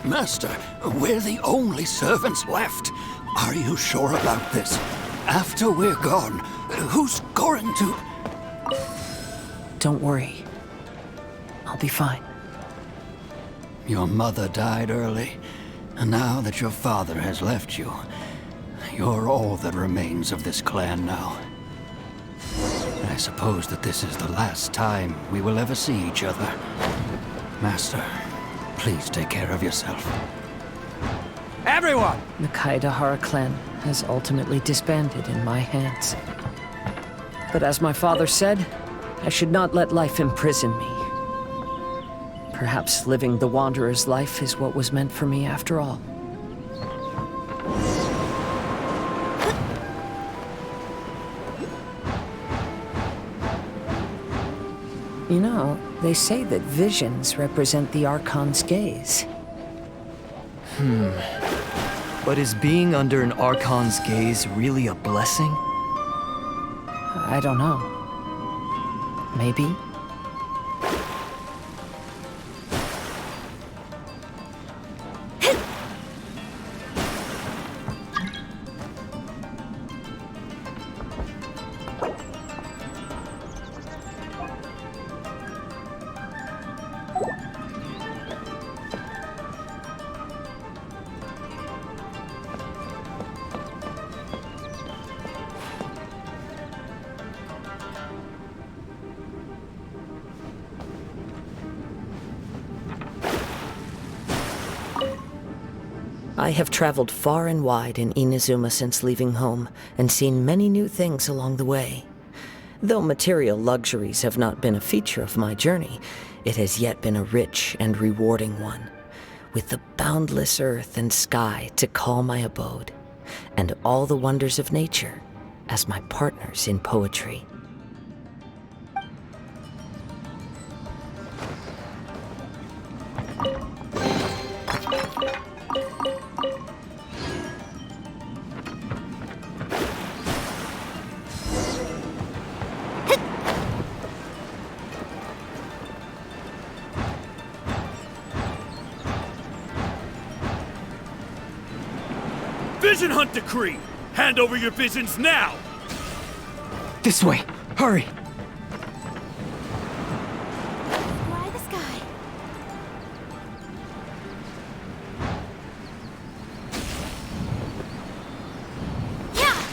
Master, we're the only servants left. Are you sure about this? After we're gone, who's going to... Don't worry. I'll be fine. Your mother died early, and now that your father has left you, you're all that remains of this clan now. I suppose that this is the last time we will ever see each other. Master, please take care of yourself. Everyone! The Kaedahara clan has ultimately disbanded in my hands. But as my father said, I should not let life imprison me. Perhaps living the Wanderer's life is what was meant for me after all. You know, they say that visions represent the Archon's gaze. But is being under an Archon's gaze really a blessing? I don't know. Maybe? I have traveled far and wide in Inazuma since leaving home, and seen many new things along the way. Though material luxuries have not been a feature of my journey, it has yet been a rich and rewarding one, with the boundless earth and sky to call my abode, and all the wonders of nature as my partners in poetry. Vision Hunt Decree! Hand over your visions now! This way! Hurry! Fly the sky. Yeah!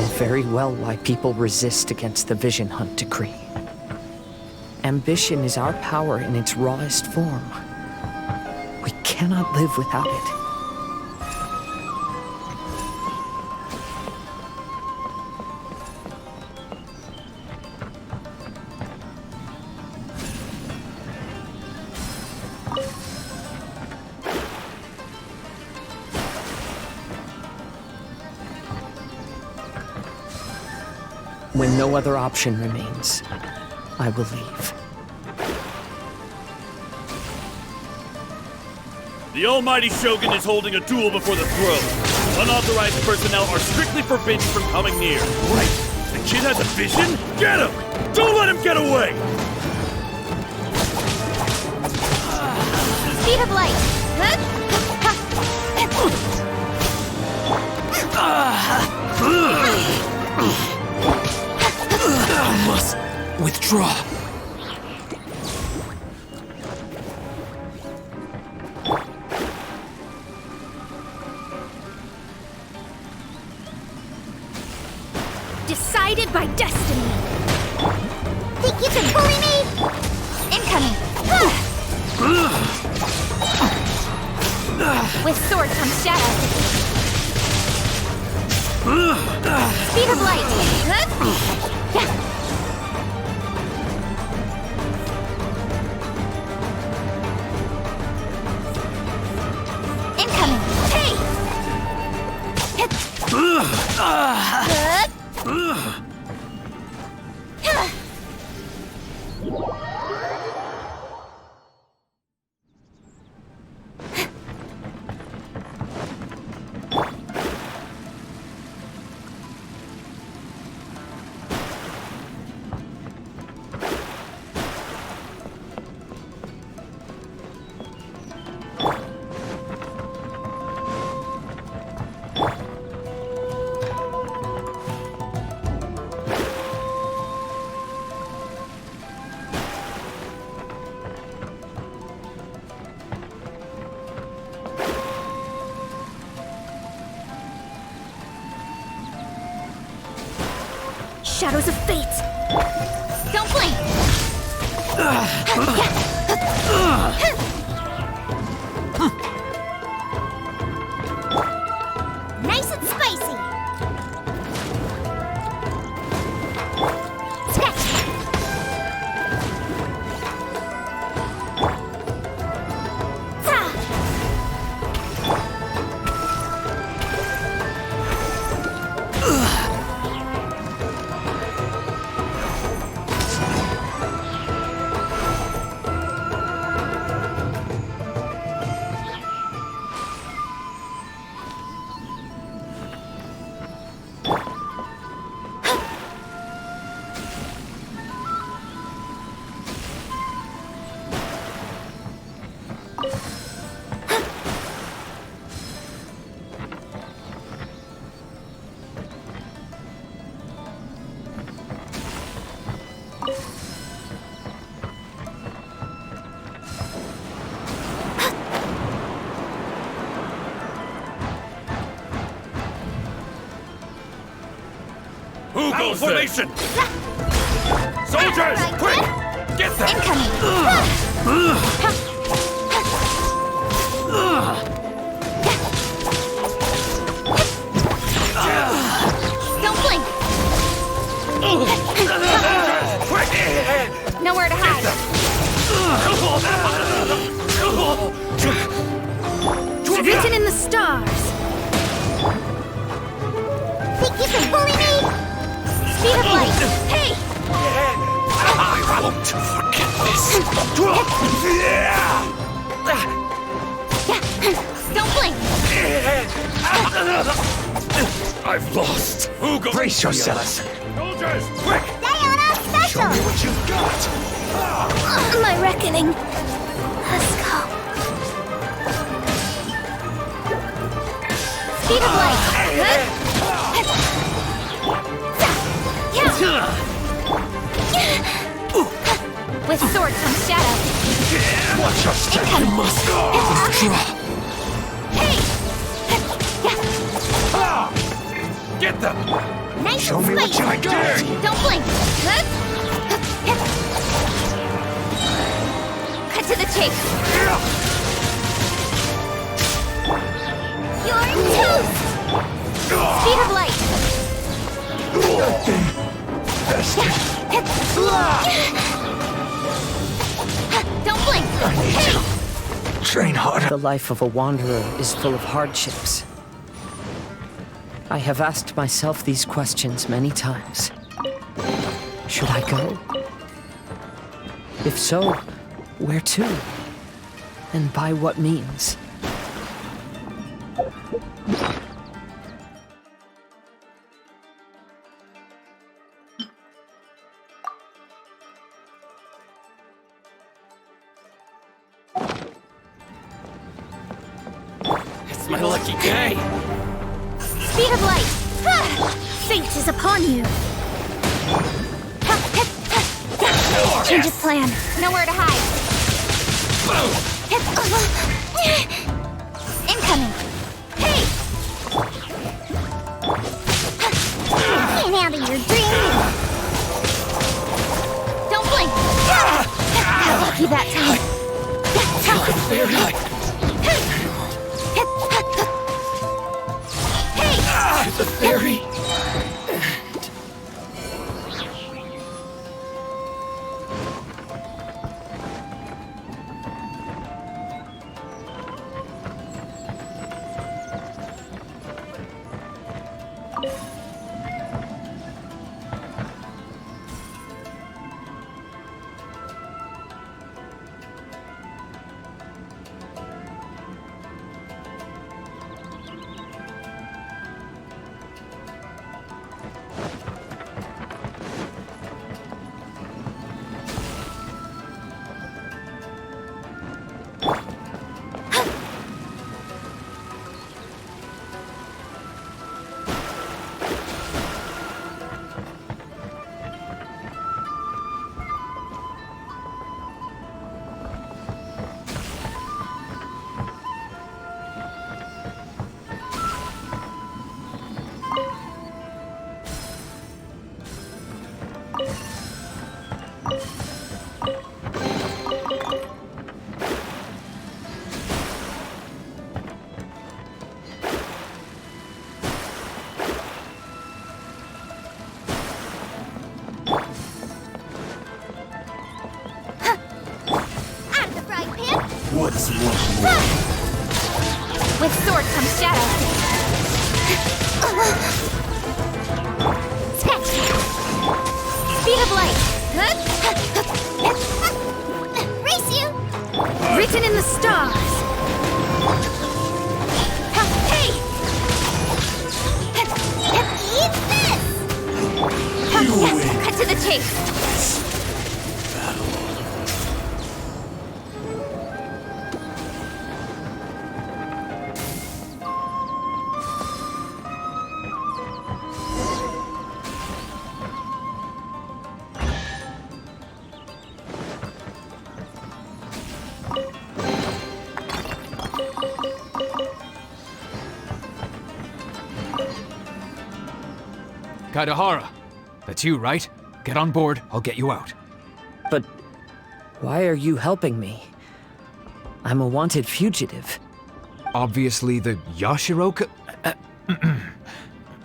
know very well why people resist against the Vision Hunt decree. Ambition is our power in its rawest form. We cannot live without it. When no other option remains, I will leave. The almighty Shogun is holding a duel before the throne. Unauthorized personnel are strictly forbidden from coming near. Right. The kid has a vision? Get him! Don't let him get away! Speed of light. I must withdraw. Decided by destiny. Think you can bully me? Incoming. With sword comes shadow. Speed of light. Incoming. Hey! Shadows of fate. Don't blink. Nice and spicy. Sketch. Who goes formation? Soldiers, quick! Get them! Incoming. Don't blink. Quick! Nowhere to hide. Written in the stars. Think you can bully me? Speed of light. Hey! I won't forget this. Don't blink. I've lost. Who goes? Brace yourselves. Soldiers, quick! Diana Show special. me what you've got. My reckoning. Let's go. Speed of light. With sword comes shadow. Watch your step. You must withdraw. Hey! Get them! Nice Show and me what spicy. you got. Don't blink. Cut to the chase. You're toast! Speed of light. Don't blink. Train harder. The life of a wanderer is full of hardships. I have asked myself these questions many times. Should I go? If so, where to? And by what means? It's my lucky day! Speed of light. Fate is upon you. Change of plan. Nowhere to hide. Incoming. Hey! Ain't out of your dream. Don't blink. Lucky that time. Hey! The fairy! What's one more? With sword comes shadow. Sketch. Speed of light. Race you. Written in the stars. Hey. Eat this. You win. Cut to the chase. Kaidahara, that's you, right? Get on board, I'll get you out. But why are you helping me? I'm a wanted fugitive. Obviously the Yashiroka...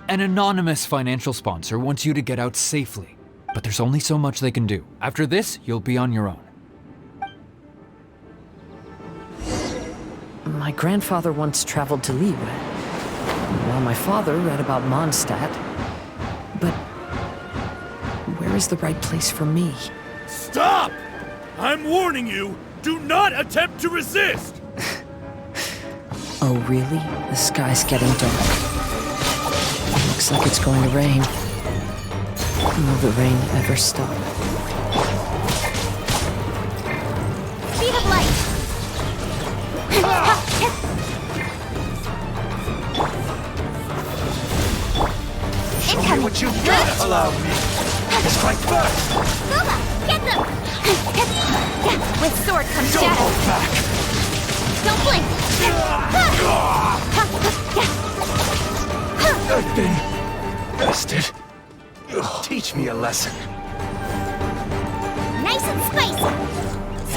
An anonymous financial sponsor wants you to get out safely. But there's only so much they can do. After this, you'll be on your own. My grandfather once traveled to Liyue, while my father read about Mondstadt. But where is the right place for me? Stop! I'm warning you, do not attempt to resist! Oh, really? The sky's getting dark. Looks like it's going to rain. Will the rain ever stop? Speed of light. Incoming. What you got? Allow me. Strike first. Guma, get them. With sword comes Don't shadow. hold back. Don't blink. Nothing. Bastard. Teach me a lesson. Nice and spicy.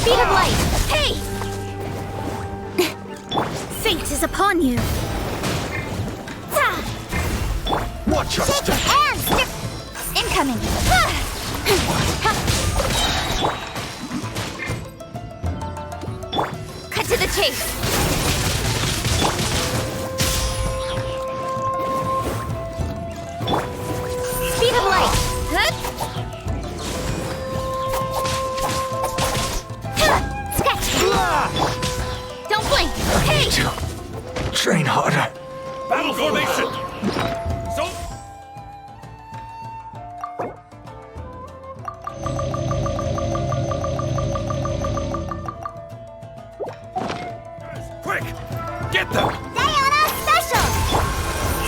Speed of light. Hey! Fate is upon you. Watch your Shake step. and incoming. Cut to the chase. Speed of light. Sketch. Don't blink. Hey. Train harder. Battle formation! So... Quick! Get them! Diana special.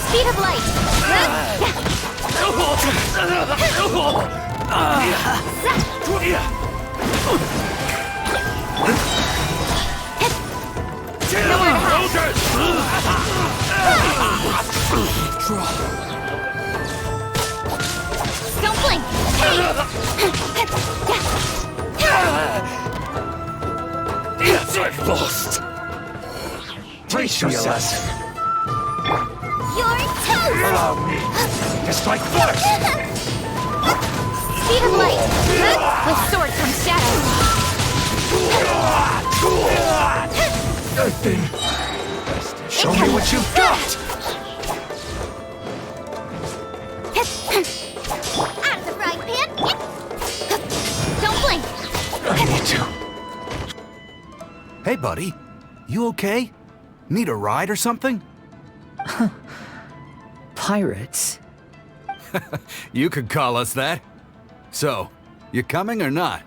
Speed of light. Don't blink. I've lost. Teach me a lesson. You're toast. Allow me to strike first. Speed of light. With sword comes shadow. Nothing. Show me what you've got. Out of the frying pan. Don't blink. I need to. Hey, buddy. You okay? Need a ride or something? Pirates? You could call us that. So, you coming or not?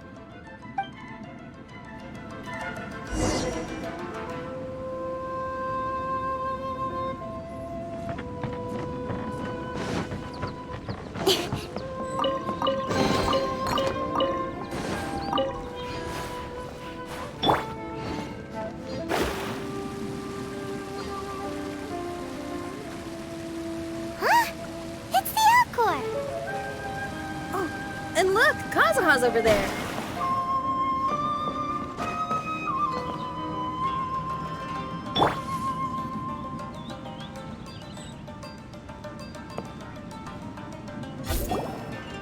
And look, Kazuha's over there.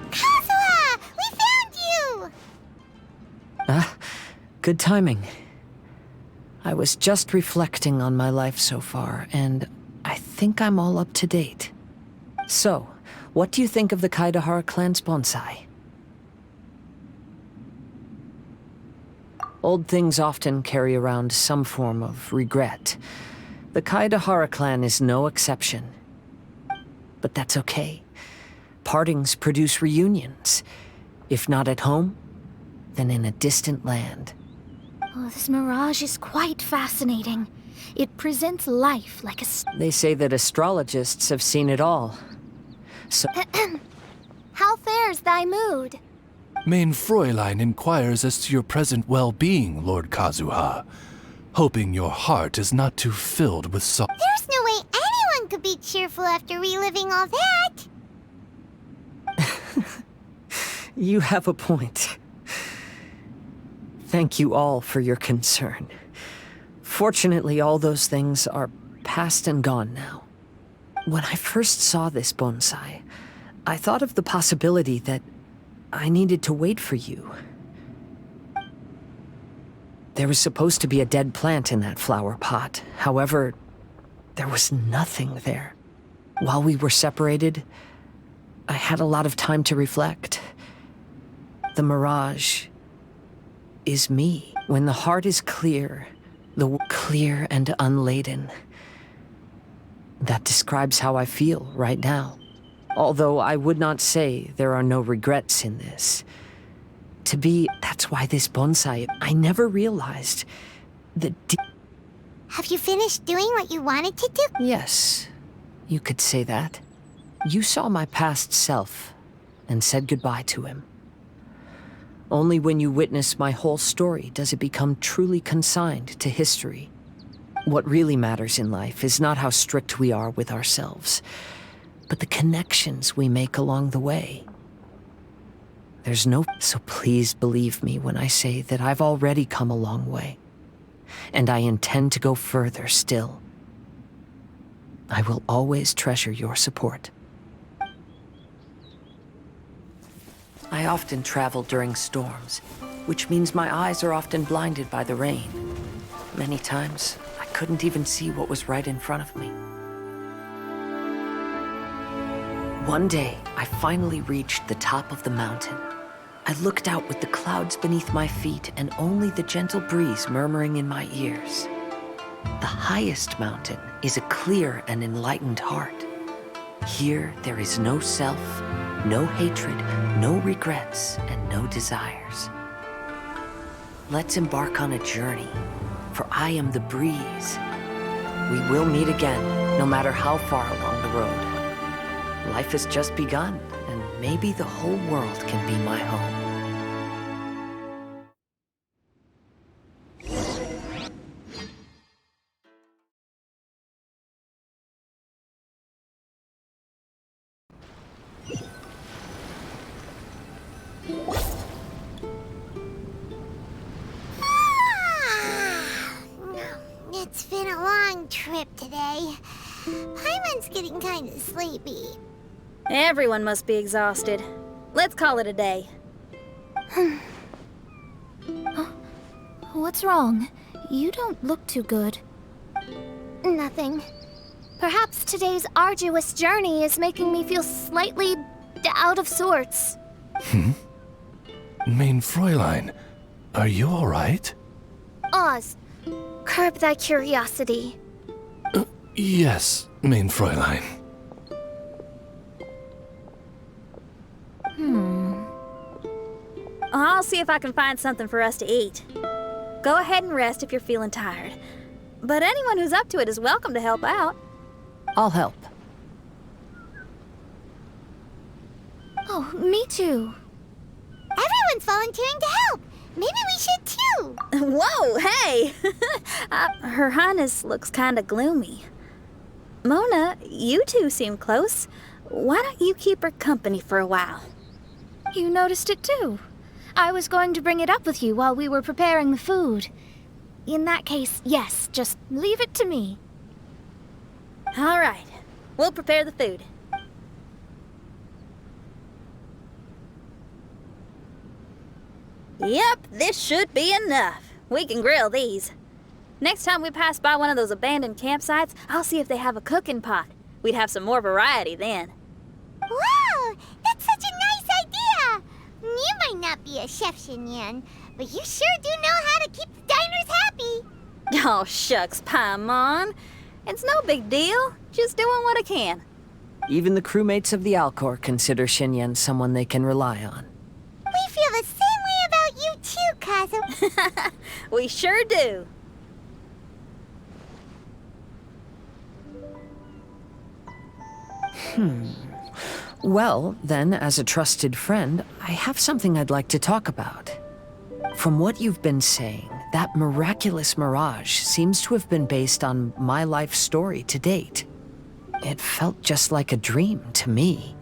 Kazuha! We found you! Good timing. I was just reflecting on my life so far, and I think I'm all up to date. So, what do you think of the Kaidahara clan's bonsai? Old things often carry around some form of regret. The Kaidahara clan is no exception. But that's okay. Partings produce reunions. If not at home, then in a distant land. Oh, this mirage is quite fascinating. It presents life like a... They say that astrologists have seen it all. So... How fares thy mood? Mein Fräulein inquires as to your present well-being, Lord Kazuha, hoping your heart is not too filled with sorrow. There's no way anyone could be cheerful after reliving all that. You have a point. Thank you all for your concern. Fortunately, all those things are past and gone now. When I first saw this bonsai, I thought of the possibility that I needed to wait for you. There was supposed to be a dead plant in that flower pot. However, there was nothing there. While we were separated, I had a lot of time to reflect. The mirage is me. When the heart is clear, clear and unladen. That describes how I feel right now. Although I would not say there are no regrets in this. That's why this bonsai, I never realized that... Have you finished doing what you wanted to do? Yes, you could say that. You saw my past self and said goodbye to him. Only when you witness my whole story does it become truly consigned to history. What really matters in life is not how strict we are with ourselves, but the connections we make along the way. So please believe me when I say that I've already come a long way, and I intend to go further still. I will always treasure your support. I often travel during storms, which means my eyes are often blinded by the rain. Many times, I couldn't even see what was right in front of me. One day, I finally reached the top of the mountain. I looked out with the clouds beneath my feet and only the gentle breeze murmuring in my ears. The highest mountain is a clear and enlightened heart. Here, there is no self, no hatred, no regrets, and no desires. Let's embark on a journey, for I am the breeze. We will meet again, no matter how far along the road. Life has just begun, and maybe the whole world can be my home. It's been a long trip today. Paimon's getting kind of sleepy. Everyone must be exhausted. Let's call it a day. What's wrong? You don't look too good. Nothing. Perhaps today's arduous journey is making me feel slightly out of sorts. Mein Fräulein, are you all right? Oz, curb thy curiosity. Yes, Mein Fräulein. I'll see if I can find something for us to eat. Go ahead and rest if you're feeling tired. But anyone who's up to it is welcome to help out. I'll help. Oh, me too. Everyone's volunteering to help. Maybe we should too. Whoa, hey! Her Highness looks kinda gloomy. Mona, you two seem close. Why don't you keep her company for a while? You noticed it too. I was going to bring it up with you while we were preparing the food. In that case, yes, just leave it to me. All right, we'll prepare the food. Yep, this should be enough. We can grill these. Next time we pass by one of those abandoned campsites, I'll see if they have a cooking pot. We'd have some more variety then. Wow, that's such a nice idea. You might not be a chef, Xinyan, but you sure do know how to keep the diners happy. Oh, shucks, Paimon. It's no big deal. Just doing what I can. Even the crewmates of the Alcor consider Xinyan someone they can rely on. We feel the same way about you too, Kazu. We sure do. Well, then, as a trusted friend, I have something I'd like to talk about. From what you've been saying, that miraculous mirage seems to have been based on my life story to date. It felt just like a dream to me.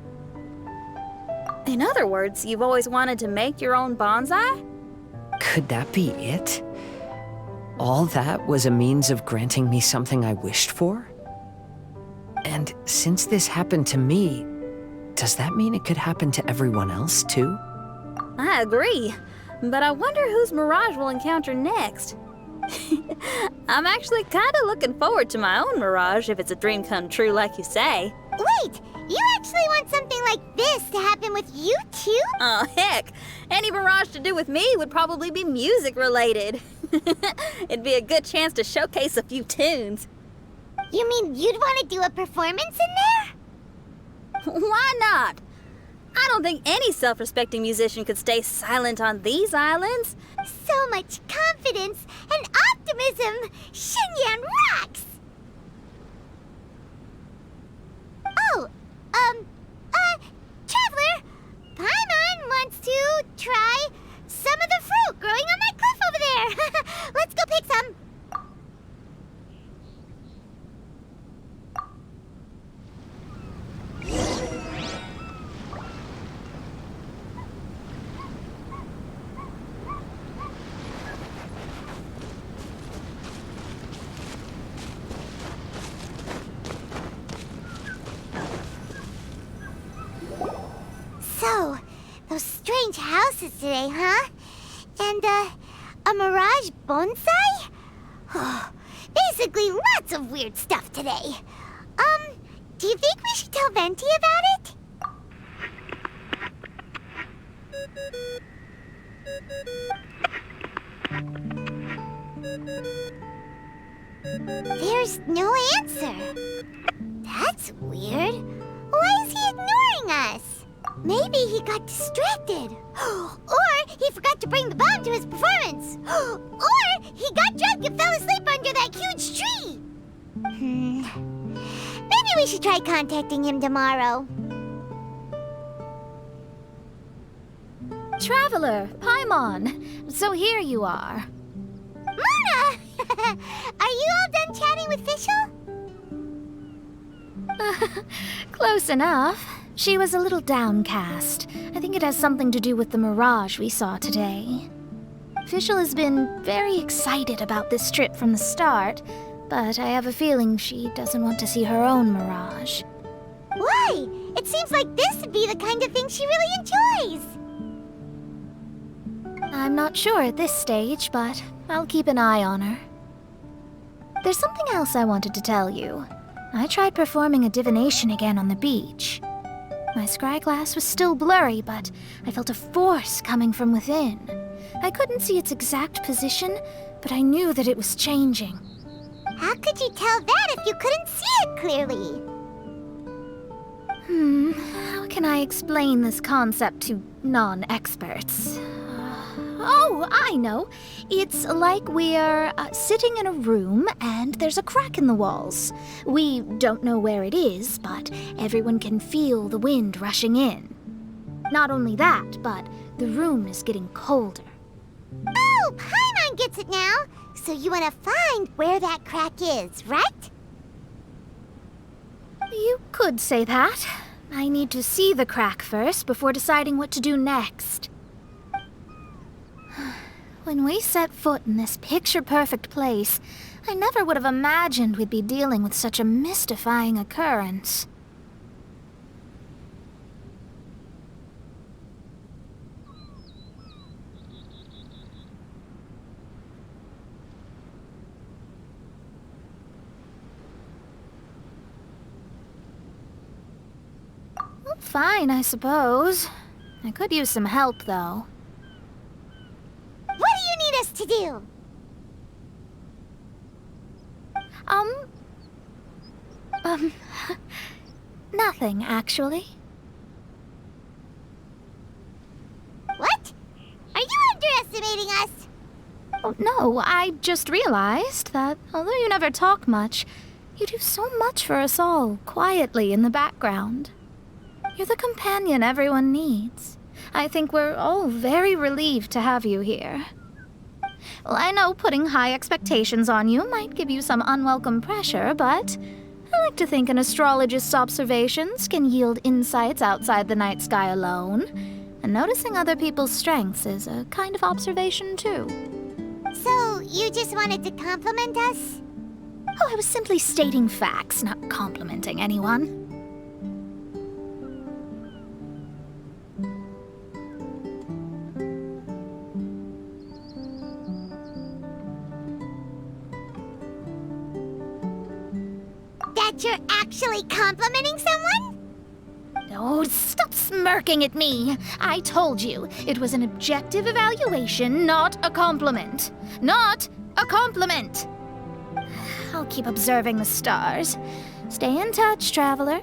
In other words, you've always wanted to make your own bonsai? Could that be it? All that was a means of granting me something I wished for? And since this happened to me, does that mean it could happen to everyone else, too? I agree, but I wonder whose mirage we'll encounter next. I'm actually kind of looking forward to my own mirage if it's a dream come true like you say. Wait, you actually want something like this to happen with you too? Oh, heck. Any mirage to do with me would probably be music related. It'd be a good chance to showcase a few tunes. You mean you'd want to do a performance in there? Why not? I don't think any self-respecting musician could stay silent on these islands. So much confidence and optimism! Xinyan rocks! Oh, Traveler! Paimon wants to try some of the fruit growing on that cliff over there. Let's go pick some. those strange houses today, huh? And, a mirage bonsai? Basically, lots of weird stuff today. Do you think we should tell Venti about it? There's no answer. That's weird. Why is he ignoring us? Maybe he got distracted. Or he forgot to bring the bomb to his performance. Or he got drunk and fell asleep under that huge tree. Maybe we should try contacting him tomorrow. Traveler, Paimon, so here you are. Mona! Are you all done chatting with Fischl? Close enough. She was a little downcast. I think it has something to do with the mirage we saw today. Fischl has been very excited about this trip from the start, but I have a feeling she doesn't want to see her own mirage. Why? It seems like this would be the kind of thing she really enjoys. I'm not sure at this stage, but I'll keep an eye on her. There's something else I wanted to tell you. I tried performing a divination again on the beach. My scryglass was still blurry, but I felt a force coming from within. I couldn't see its exact position, but I knew that it was changing. How could you tell that if you couldn't see it clearly? How can I explain this concept to non-experts? Oh, I know. It's like we're sitting in a room and there's a crack in the walls. We don't know where it is, but everyone can feel the wind rushing in. Not only that, but the room is getting colder. Oh, Paimon gets it now. So you want to find where that crack is, right? You could say that. I need to see the crack first before deciding what to do next. When we set foot in this picture-perfect place, I never would have imagined we'd be dealing with such a mystifying occurrence. Well, fine, I suppose. I could use some help, though. What do you need us to do? Nothing, actually. What? Are you underestimating us? Oh, no, I just realized that although you never talk much, you do so much for us all, quietly in the background. You're the companion everyone needs. I think we're all very relieved to have you here. Well, I know putting high expectations on you might give you some unwelcome pressure, but I like to think an astrologist's observations can yield insights outside the night sky alone. And noticing other people's strengths is a kind of observation, too. So, you just wanted to compliment us? Oh, I was simply stating facts, not complimenting anyone. That you're actually complimenting someone? Oh, stop smirking at me. I told you, it was an objective evaluation, not a compliment. Not a compliment! I'll keep observing the stars. Stay in touch, traveler.